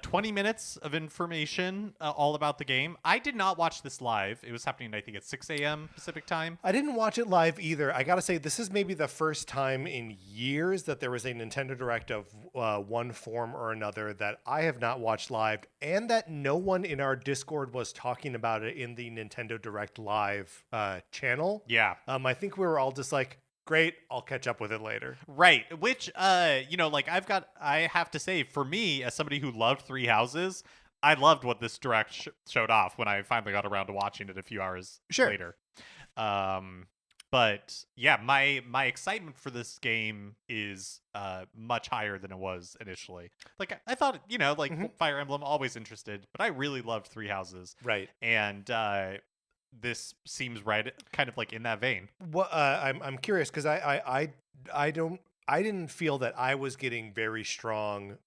20 minutes of information all about the game. I did not watch this live. It was happening, I think, at 6 a.m. Pacific time. I didn't watch it live either. I got to say, this is maybe the first time in years that there was a Nintendo Direct of one form or another that I have not watched live, and that no one in our Discord was talking about it in the Nintendo Direct Live channel. Yeah. I think we were all just like, great, I'll catch up with it later. Right. Which, I have to say, for me, as somebody who loved Three Houses, I loved what this Direct showed off when I finally got around to watching it a few hours later. But yeah, my excitement for this game is much higher than it was initially. Like, I thought, Fire Emblem, always interested, but I really loved Three Houses. Right. And this seems right, kind of like in that vein. Well, I'm curious because I didn't feel that I was getting very strong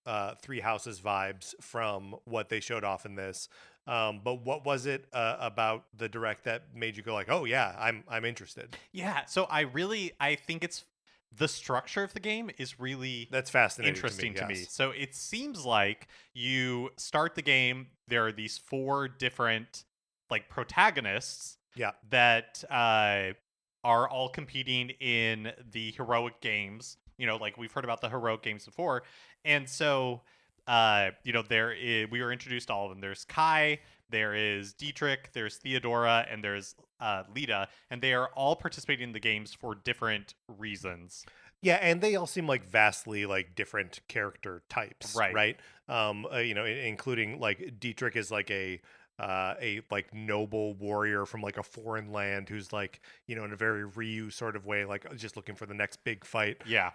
Three Houses vibes from what they showed off in this. But what was it about the Direct that made you go like, oh yeah, I'm interested? Yeah, so I think it's the structure of the game is really that's fascinating, interesting to me. Yes. So it seems like you start the game. There are these 4 different like protagonists that are all competing in the heroic games. Like we've heard about the heroic games before. And so, we were introduced to all of them. There's Kai, there is Dietrich, there's Theodora, and there's Lita. And they are all participating in the games for different reasons. Yeah, and they all seem like vastly like different character types. Right. Including like Dietrich is like a like noble warrior from like a foreign land who's like, in a very Ryu sort of way, like just looking for the next big fight. Yeah.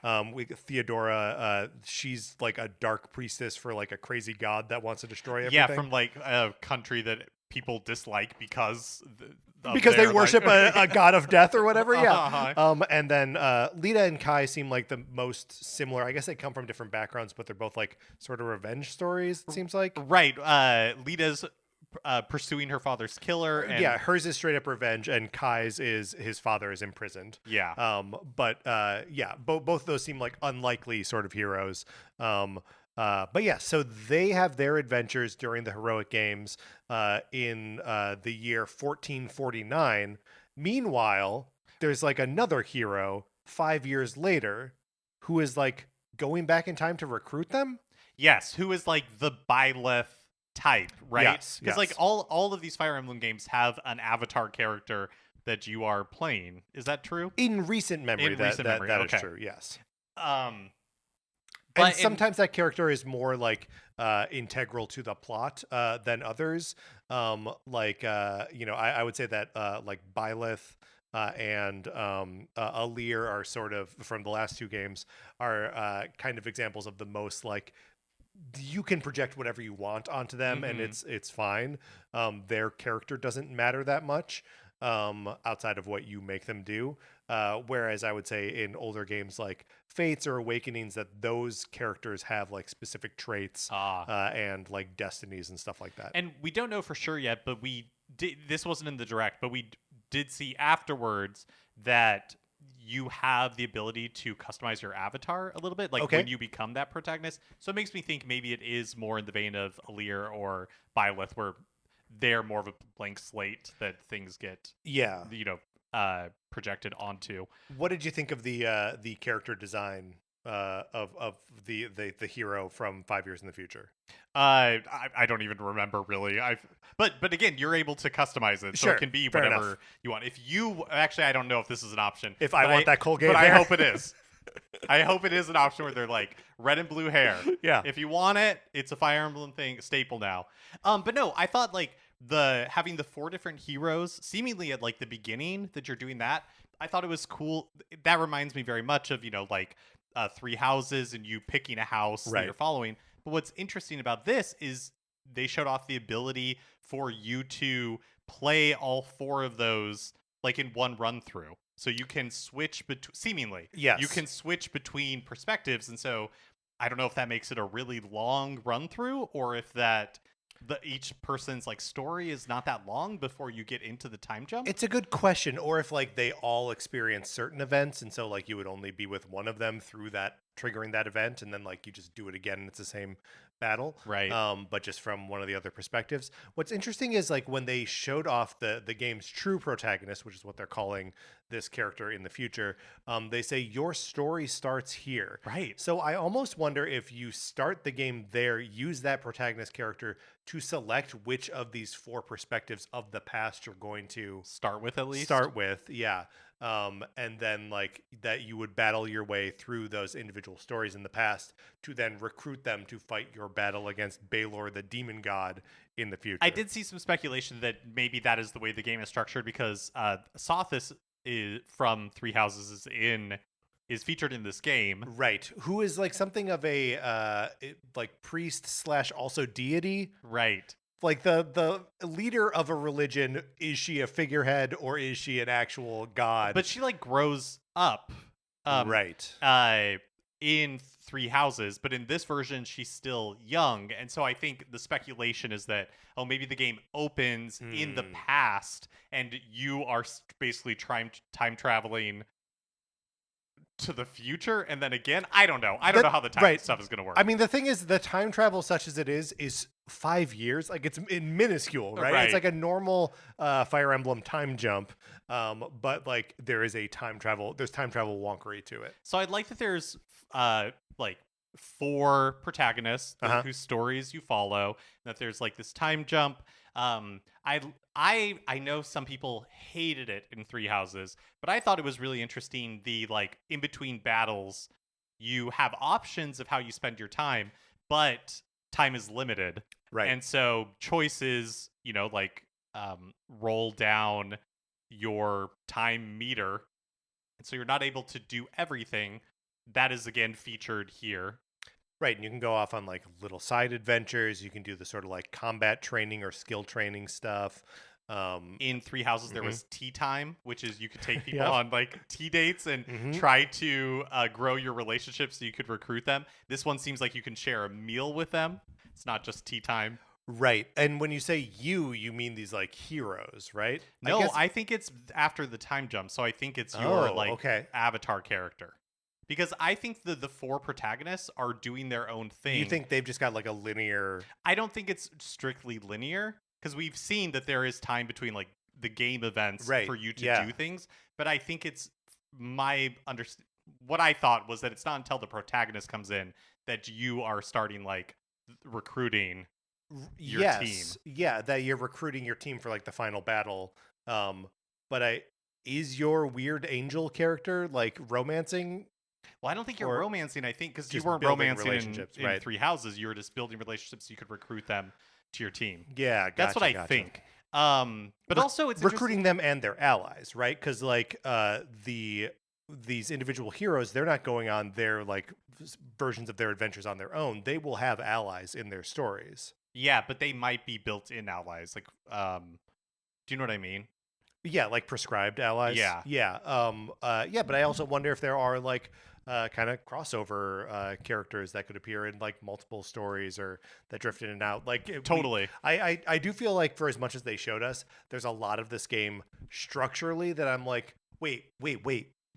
Theodora, she's like a dark priestess for like a crazy god that wants to destroy everything. Yeah, from like a country that people dislike because they worship a god of death or whatever. Yeah. And then Lita and Kai seem like the most similar. I guess they come from different backgrounds, but they're both like sort of revenge stories, it seems like. Right. Lita's pursuing her father's killer. And hers is straight up revenge, and Kai's is his father is imprisoned. Yeah. Both of those seem like unlikely sort of heroes. But yeah, so they have their adventures during the heroic games in the year 1449. Meanwhile, there's like another hero 5 years later who is like going back in time to recruit them. Yes, who is like the Byleth type, right? Yes, because like all of these Fire Emblem games have an avatar character that you are playing. Is that true? In recent memory, that is true. Yes. And sometimes that character is more like integral to the plot than others. I would say that like Byleth and Alir are sort of, from the last 2 games, are kind of examples of the most like, you can project whatever you want onto them, and it's fine. Their character doesn't matter that much outside of what you make them do. Whereas I would say in older games like Fates or Awakenings, that those characters have like specific traits and like destinies and stuff like that. And we don't know for sure yet, but this wasn't in the Direct, but we did see afterwards that you have the ability to customize your avatar a little bit, like Okay. when you become that protagonist. So it makes me think maybe it is more in the vein of Alear or Byleth, where they're more of a blank slate that things get, Yeah. projected onto. What did you think of the character design of the hero from 5 years in the future? I don't even remember really. But again, you're able to customize it, so Sure, it can be fair whatever enough. you want. If you actually, I don't know if this is an option. If I but want that Colgate but I hair. hope it is. I hope it is an option where they're like red and blue hair. Yeah. If you want it, it's a Fire Emblem thing, staple now. But no, I thought like having the 4 different heroes seemingly at like the beginning that you're doing that. I thought it was cool. That reminds me very much of, like 3 houses and you picking a house that Right. you're following. But what's interesting about this is they showed off the ability for you to play all 4 of those like in one run through. So you can switch between, seemingly. Yes. You can switch between perspectives. And so I don't know if that makes it a really long run through or if that each person's like story is not that long before you get into the time jump. It's a good question. Or if like they all experience certain events, and so like you would only be with one of them through that triggering that event, and then like you just do it again and it's the same battle, Right. But just from one of the other perspectives. What's interesting is like when they showed off the game's true protagonist, which is what they're calling this character in the future, they say your story starts here. Right. So I almost wonder if you start the game there, use that protagonist character to select which of these 4 perspectives of the past you're going to Start with at least. start with, yeah. And then like that you would battle your way through those individual stories in the past to then recruit them to fight your battle against Balor, the demon god, in the future. I did see some speculation that maybe that is the way the game is structured because Sothis is from 3 Houses is featured in this game. Right. Who is like something of a like priest / also deity. Right. Like the leader of a religion, is she a figurehead or is she an actual god? But she like grows up. Right. In 3 Houses, but in this version she's still young, and so I think the speculation is that maybe the game opens in the past and you are basically time traveling to the future, and then again I don't know how the time stuff is going to work. I mean, the thing is, the time travel such as it is 5 years. Like it's minuscule, right? It's like a normal Fire Emblem time jump, but like there's time travel wonkery to it. So I'd like that there's like 4 protagonists whose stories you follow, and that there's like this time jump. I know some people hated it in 3 Houses, but I thought it was really interesting. The like in between battles, you have options of how you spend your time, but time is limited, right? And so choices, like roll down your time meter, and so you're not able to do everything. That is again featured here. Right, and you can go off on like little side adventures. You can do the sort of like combat training or skill training stuff. In 3 Houses, there was tea time, which is you could take people Yep. on like tea dates and try to grow your relationship so you could recruit them. This one seems like you can share a meal with them. It's not just tea time. Right, and when you say you mean these like heroes, right? No, I think it's after the time jump, so I think it's your avatar character. Because I think the 4 protagonists are doing their own thing. You think they've just got like a linear... I don't think it's strictly linear, because we've seen that there is time between like the game events for you to do things. But I think it's what I thought was that it's not until the protagonist comes in that you are starting like recruiting your team. Yeah, that you're recruiting your team for like the final battle. But is your weird angel character like romancing? Well, I don't think you're romancing. I think because you weren't building romancing relationships, in right. 3 Houses, you were just building relationships so you could recruit them to your team. Yeah, gotcha, that's what I think. But also, it's recruiting them and their allies, right? Because like these individual heroes, they're not going on their like versions of their adventures on their own. They will have allies in their stories. Yeah, but they might be built-in allies. Like, do you know what I mean? Yeah, like prescribed allies. Yeah. Yeah. But I also wonder if there are like kind of crossover characters that could appear in like multiple stories or that drift in and out. Like totally. I do feel like for as much as they showed us, there's a lot of this game structurally that I'm like, wait.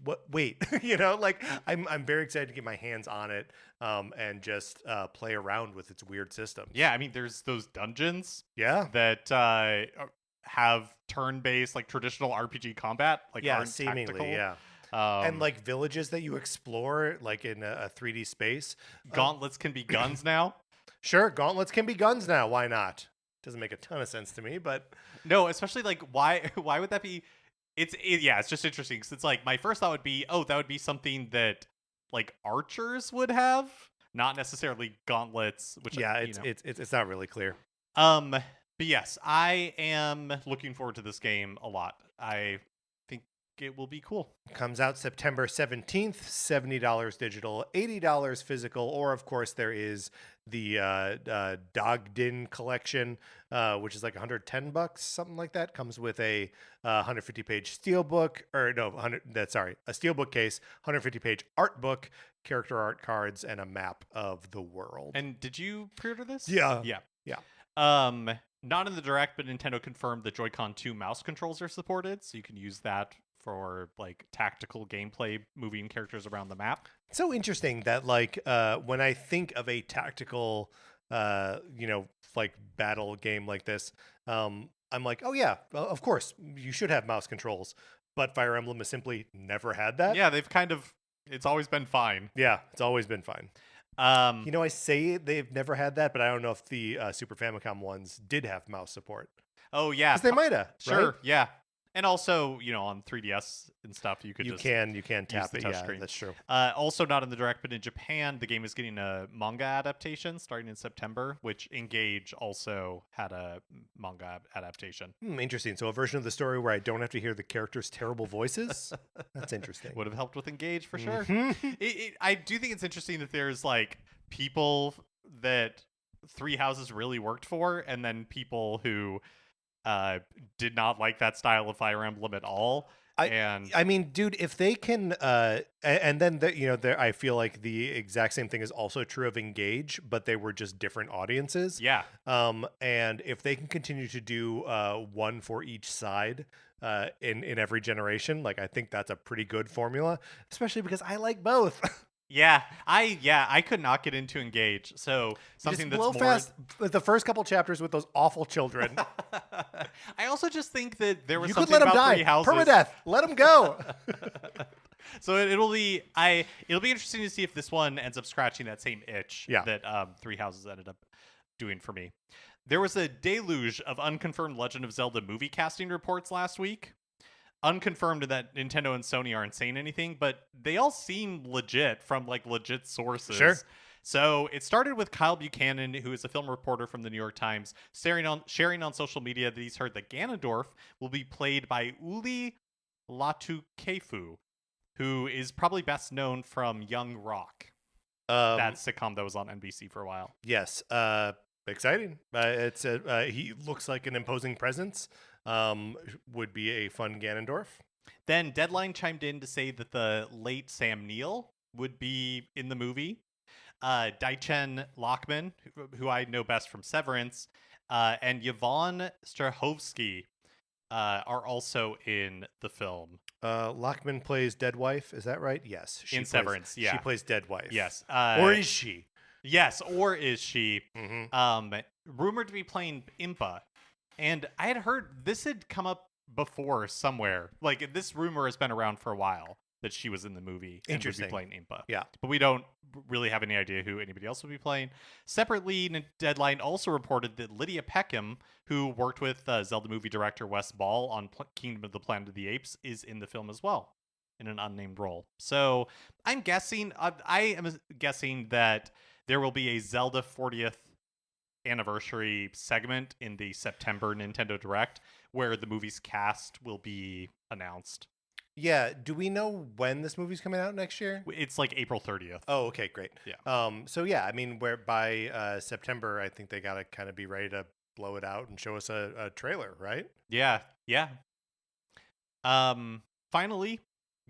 what? Wait, you know, like I'm very excited to get my hands on it, and just play around with its weird systems. Yeah, I mean, there's those dungeons Yeah. that have turn-based, like traditional RPG combat, like Yeah, aren't seemingly, tactical. yeah. And Um, like villages that you explore, like in a 3D space. gauntlets can be guns now. Sure, gauntlets can be guns now. Why not? Doesn't make a ton of sense to me, but No, especially like why would that be? Yeah, it's just interesting because it's like my first thought would be, oh, that would be something that like archers would have, not necessarily gauntlets. Which yeah, you it's know. it's not really clear. But yes, I am looking forward to this game a lot. I think it will be cool. Comes out September 17th, $70 digital, $80 physical, or of course there is the Dogdin collection, which is like $110, something like that. Comes with a 150-page steelbook, or no, a steelbook case, 150-page art book, character art cards, and a map of the world. And did you pre-order this? Yeah. Yeah. Yeah. Not in the direct, but Nintendo confirmed the Joy-Con 2 mouse controls are supported, so you can use that for like tactical gameplay, moving characters around the map. It's so interesting that like when I think of a tactical like battle game like this, I'm like, oh yeah, well, of course you should have mouse controls, but Fire Emblem has simply never had that. Yeah, it's always been fine. Yeah, it's always been fine. I say they've never had that, but I don't know if the Super Famicom ones did have mouse support. Oh yeah, Because they might have. Sure, right? yeah. And also, on 3DS and stuff, you You can tap the it. Yeah, touchscreen. that's true. Also not in the direct, but in Japan, the game is getting a manga adaptation starting in September, which Engage also had a manga adaptation. Interesting. So a version of the story where I don't have to hear the characters' terrible voices. That's interesting. Would have helped with Engage for sure. Mhm. I do think it's interesting that there's like people that Three Houses really worked for, and then people who did not like that style of Fire Emblem at all. I mean, dude, if they can, and then I feel like the exact same thing is also true of Engage, but they were just different audiences. Yeah. And if they can continue to do one for each side, in every generation, like I think that's a pretty good formula, especially because I like both. Yeah, I could not get into Engage. So something Just that's blow more fast the first couple chapters with those awful children. I also just think that there was You could something let them about die. Three Houses. Permadeath. Let them go. So it'll be interesting to see if this one ends up scratching that same itch that Three Houses ended up doing for me. There was a deluge of unconfirmed Legend of Zelda movie casting reports last week. Unconfirmed that Nintendo and Sony aren't saying anything, but they all seem legit from like legit sources. Sure. So it started with Kyle Buchanan, who is a film reporter from the New York Times, sharing on social media that he's heard that Ganondorf will be played by Uli Latukefu, who is probably best known from Young Rock, that sitcom that was on NBC for a while. Yes. Exciting. It's he looks like an imposing presence. Would be a fun Ganondorf. Then Deadline chimed in to say that the late Sam Neill would be in the movie. Daichen Lockman, who I know best from Severance, and Yvonne Strahovski are also in the film. Lockman plays Dead Wife. Is that right? Yes. Severance, yeah. She plays Dead Wife. Yes. Or is she? Yes, or is she? Mm-hmm. Rumored to be playing Impa. And I had heard this had come up before somewhere. Like, this rumor has been around for a while that she was in the movie and would be playing Impa. Yeah. But we don't really have any idea who anybody else would be playing. Separately, Deadline also reported that Lydia Peckham, who worked with Zelda movie director Wes Ball on Kingdom of the Planet of the Apes, is in the film as well in an unnamed role. So I'm guessing, I am guessing that there will be a Zelda 40th anniversary segment in the September Nintendo Direct where the movie's cast will be announced. Yeah. Do we know when this movie's coming out next year? It's like April 30th. Oh, okay, great. Yeah. So yeah, I mean, where by September, I think they gotta kind of be ready to blow it out and show us a trailer, right? Yeah. Finally,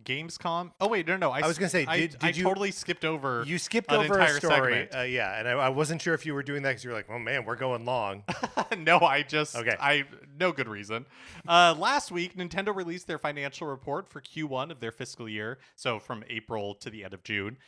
Gamescom. Oh wait, no. I was gonna say, I did you totally skipped over. You skipped an over a entire story, segment. yeah, and I wasn't sure if you were doing that because you were like, "Oh man, we're going long." No, I just Okay. I no good reason. Last week, Nintendo released their financial report for Q1 of their fiscal year, so from April to the end of June.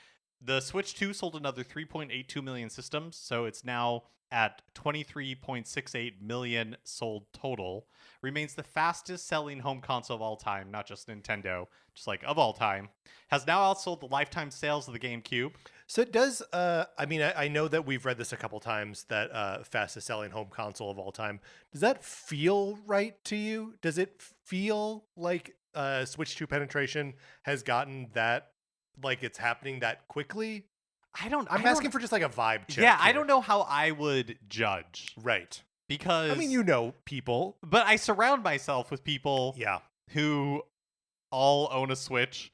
The Switch 2 sold another 3.82 million systems, so it's now at 23.68 million sold total. Remains the fastest selling home console of all time, not just Nintendo, just like of all time. Has now outsold the lifetime sales of the GameCube. So it does. I mean, I know that we've read this a couple times. That fastest selling home console of all time. Does that feel right to you? Does it feel like Switch 2 penetration has gotten that, like it's happening that quickly? I'm asking for just like a vibe check. Yeah, I here. don't know how I would judge. Right. Because I mean, you know people. But I surround myself with people Yeah. who all own a Switch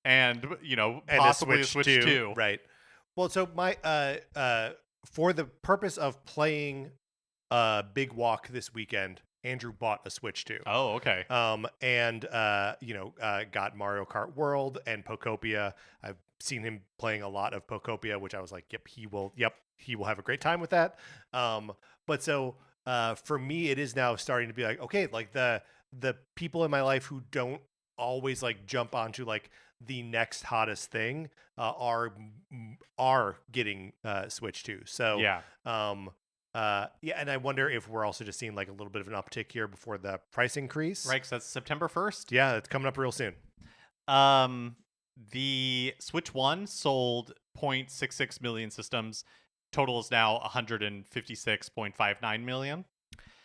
and And possibly a Switch 2. Right. Well, so my for the purpose of playing Big Walk this weekend, Andrew bought a Switch 2. Oh, okay. And got Mario Kart World and Pokopia. I've seen him playing a lot of Pokopia, which I was like, he will have a great time with that. But so for me, it is now starting to be like, okay, like the people in my life who don't always like jump onto like the next hottest thing are getting Switch 2. So yeah. And I wonder if we're also just seeing like a little bit of an uptick here before the price increase. Right, because that's September 1st. Yeah, it's coming up real soon. The Switch 1 sold 0.66 million systems. Total is now 156.59 million.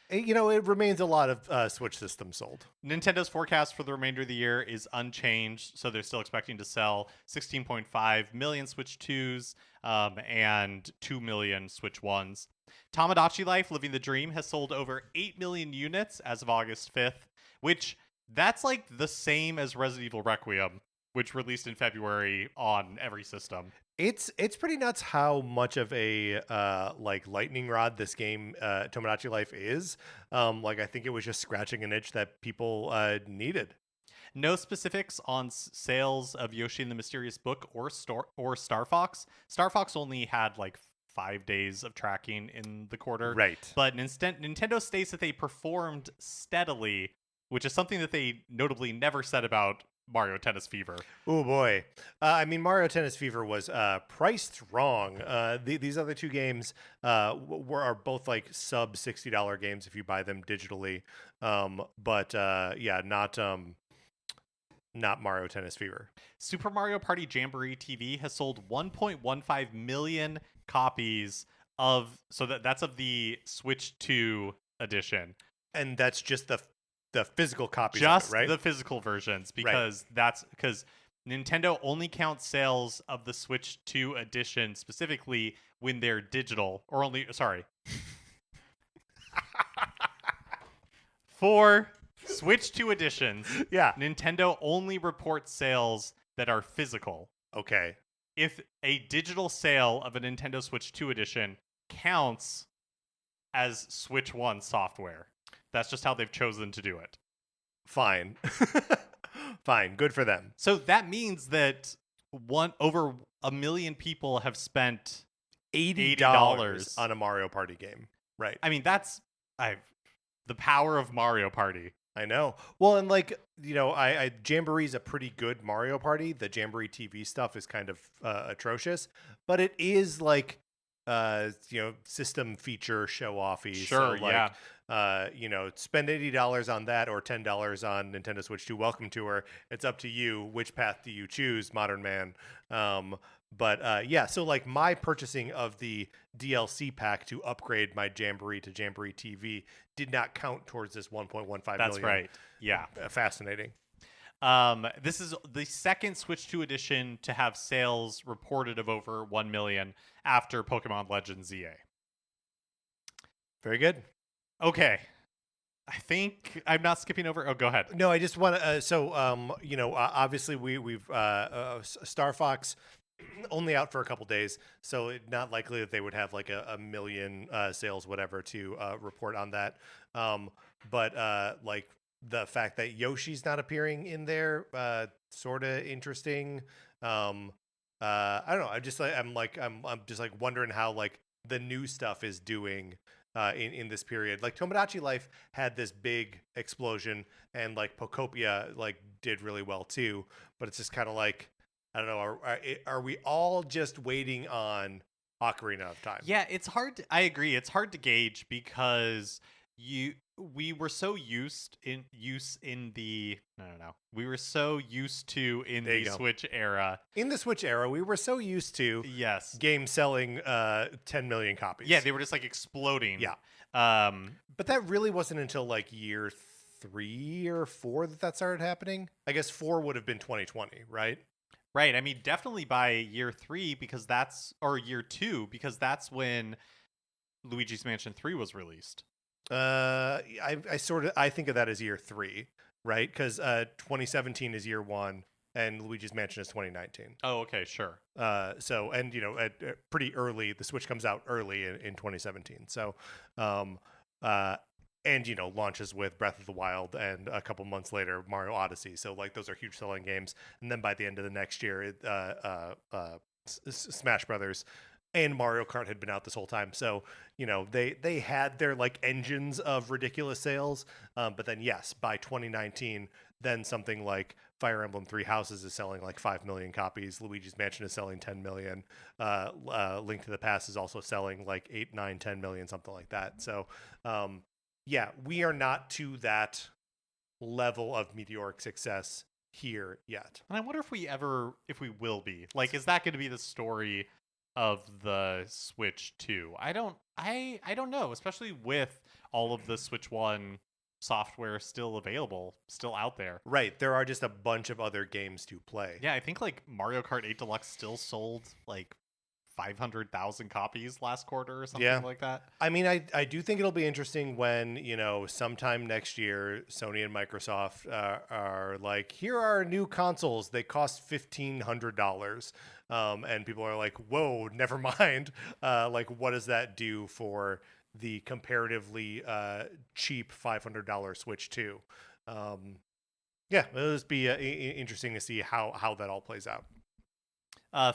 It remains a lot of Switch systems sold. Nintendo's forecast for the remainder of the year is unchanged, so they're still expecting to sell 16.5 million Switch 2s and 2 million Switch 1s. Tamagotchi Life Living the Dream has sold over 8 million units as of August 5th, which that's like the same as Resident Evil Requiem, which released in February on every system. It's pretty nuts how much of a like lightning rod this game Tomodachi Life is. Like I think it was just scratching an itch that people needed. No specifics on sales of Yoshi and the Mysterious Book or Star Fox. Star Fox only had like 5 days of tracking in the quarter. Right. But Nintendo states that they performed steadily, which is something that they notably never said about Mario Tennis Fever. Oh boy. I mean, Mario Tennis Fever was priced wrong. These other two games are both like sub $60 games if you buy them digitally. But not Mario Tennis Fever. Super Mario Party Jamboree TV has sold 1.15 million copies that's of the Switch 2 edition. And that's just the physical copies just of it, right? The physical versions, because because Nintendo only counts sales of the Switch 2 edition specifically when they're digital, or for Switch 2 editions, yeah, Nintendo only reports sales that are physical. Okay. If a digital sale of a Nintendo Switch 2 edition counts as Switch 1 software. That's just how they've chosen to do it. Fine. Fine. Good for them. So that means that over 1 million people have spent $80 on a Mario Party game. Right. I mean, that's the power of Mario Party. I know. Well, and like, Jamboree's a pretty good Mario Party. The Jamboree TV stuff is kind of atrocious, but it is like, system feature show offy. Sure, so like, spend $80 on that or $10 on Nintendo Switch 2 Welcome Tour. It's up to you. Which path do you choose, modern man? So like my purchasing of the DLC pack to upgrade my Jamboree to Jamboree TV did not count towards this 1.15 million. That's right. Yeah. Fascinating. This is the second Switch 2 edition to have sales reported of over 1 million after Pokemon Legends ZA. Very good. Okay. I think I'm not skipping over. Oh, go ahead. No, I just want to. Obviously we've Star Fox only out for a couple days, so it's not likely that they would have like a million sales, whatever, to report on that. But the fact that Yoshi's not appearing in there, sort of interesting. I don't know. I'm just like wondering how like the new stuff is doing in this period. Like Tomodachi Life had this big explosion, and like Pocopia like did really well too. But it's just kind of like I don't know. Are we all just waiting on Ocarina of Time? Yeah, it's hard. I agree. It's hard to gauge because we were so used in the no. We were so used to in There you the go. Switch era. In the Switch era, we were so used to Yes. games selling 10 million copies. Yeah, they were just like exploding. Yeah. Um, But that really wasn't until like year 3 or 4 that started happening. I guess 4 would have been 2020, right? right. I mean, definitely by year 3 because or year 2 because that's when Luigi's Mansion 3 was released. I think of that as year 3, right? Because 2017 is year 1, and Luigi's Mansion is 2019. Oh, okay, sure. So and at pretty early, the Switch comes out early in 2017. So, and launches with Breath of the Wild, and a couple months later Mario Odyssey. So like those are huge selling games. And then by the end of the next year, Smash Brothers and Mario Kart had been out this whole time. So, they had their like engines of ridiculous sales. But then yes, by 2019, then something like Fire Emblem Three Houses is selling like 5 million copies. Luigi's Mansion is selling 10 million. Link to the Past is also selling like 8, 9, 10 million, something like that. So, yeah, we are not to that level of meteoric success here yet. And I wonder if we will be. Like, is that going to be the story of the Switch 2? I don't know, especially with all of the Switch 1 software still available, still out there. Right, there are just a bunch of other games to play. Yeah, I think like Mario Kart 8 Deluxe still sold like 500,000 copies last quarter or something like that. I mean, I do think it'll be interesting when, sometime next year, Sony and Microsoft are like, here are new consoles. They cost $1,500. And people are like, whoa, never mind. Like, what does that do for the comparatively cheap $500 Switch 2? Yeah, it'll just be interesting to see how that all plays out.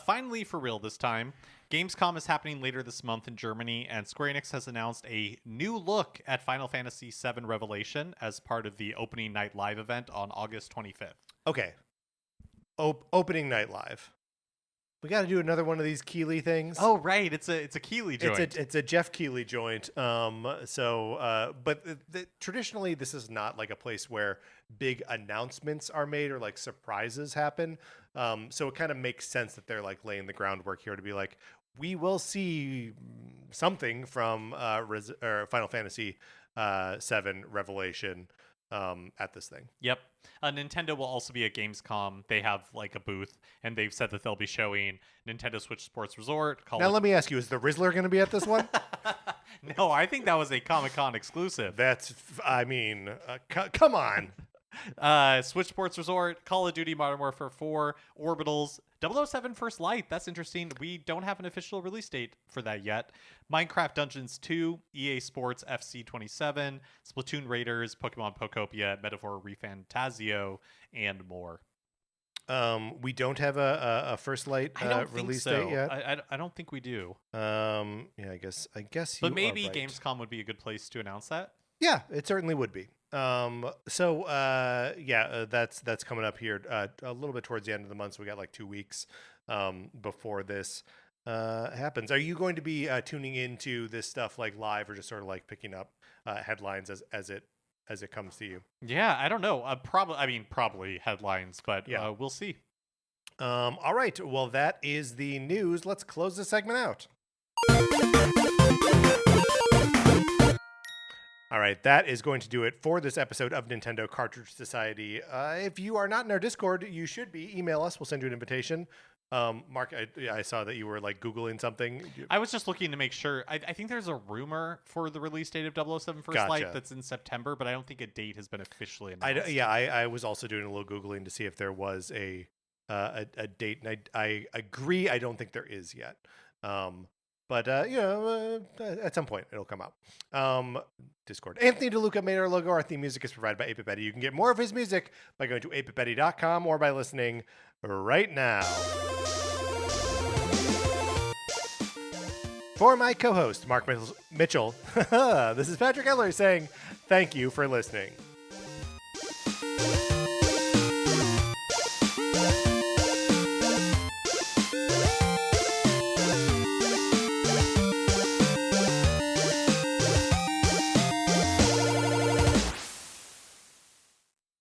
Finally, for real this time, Gamescom is happening later this month in Germany, and Square Enix has announced a new look at Final Fantasy VII Revelation as part of the opening night live event on August 25th. Okay. Opening night live. We got to do another one of these Keighley things. Oh, right. It's a Keighley joint. It's a Jeff Keighley joint. But traditionally, this is not like a place where big announcements are made or like surprises happen. So it kind of makes sense that they're like laying the groundwork here to be like, we will see something from Final Fantasy VII Revelation at this thing. Yep. Nintendo will also be at Gamescom. They have like a booth, and they've said that they'll be showing Nintendo Switch Sports Resort. Let me ask you, is the Rizzler going to be at this one? No, I think that was a Comic-Con exclusive. Come on. Switch Sports Resort, Call of Duty Modern Warfare 4, Orbitals, 007 First Light. That's interesting. We don't have an official release date for that yet. Minecraft Dungeons 2, EA Sports FC 27, Splatoon Raiders, Pokemon Pocopia, Metaphor ReFantazio, and more. We don't have a First Light release date yet. I don't think we do. Yeah, I guess. But maybe right. Gamescom would be a good place to announce that. Yeah, it certainly would be. That's coming up here a little bit towards the end of the month. So we got like 2 weeks before this happens. Are you going to be tuning into this stuff like live, or just sort of like picking up headlines as it comes to you? Yeah, I don't know. Probably headlines, but yeah. We'll see. All right. Well, that is the news. Let's close this segment out. All right, that is going to do it for this episode of Nintendo Cartridge Society. If you are not in our Discord, you should be. Email us. We'll send you an invitation. Mark, I saw that you were like Googling something. I was just looking to make sure. I think there's a rumor for the release date of 007 First Light that's in September, but I don't think a date has been officially announced. I was also doing a little Googling to see if there was a date, and I agree. I don't think there is yet. But, at some point it'll come out. Discord. Anthony DeLuca made our logo. Our theme music is provided by 8BitBetty. You can get more of his music by going to 8BitBetty.com or by listening right now. For my co-host, Mark Mitchell, this is Patrick Ellery saying thank you for listening.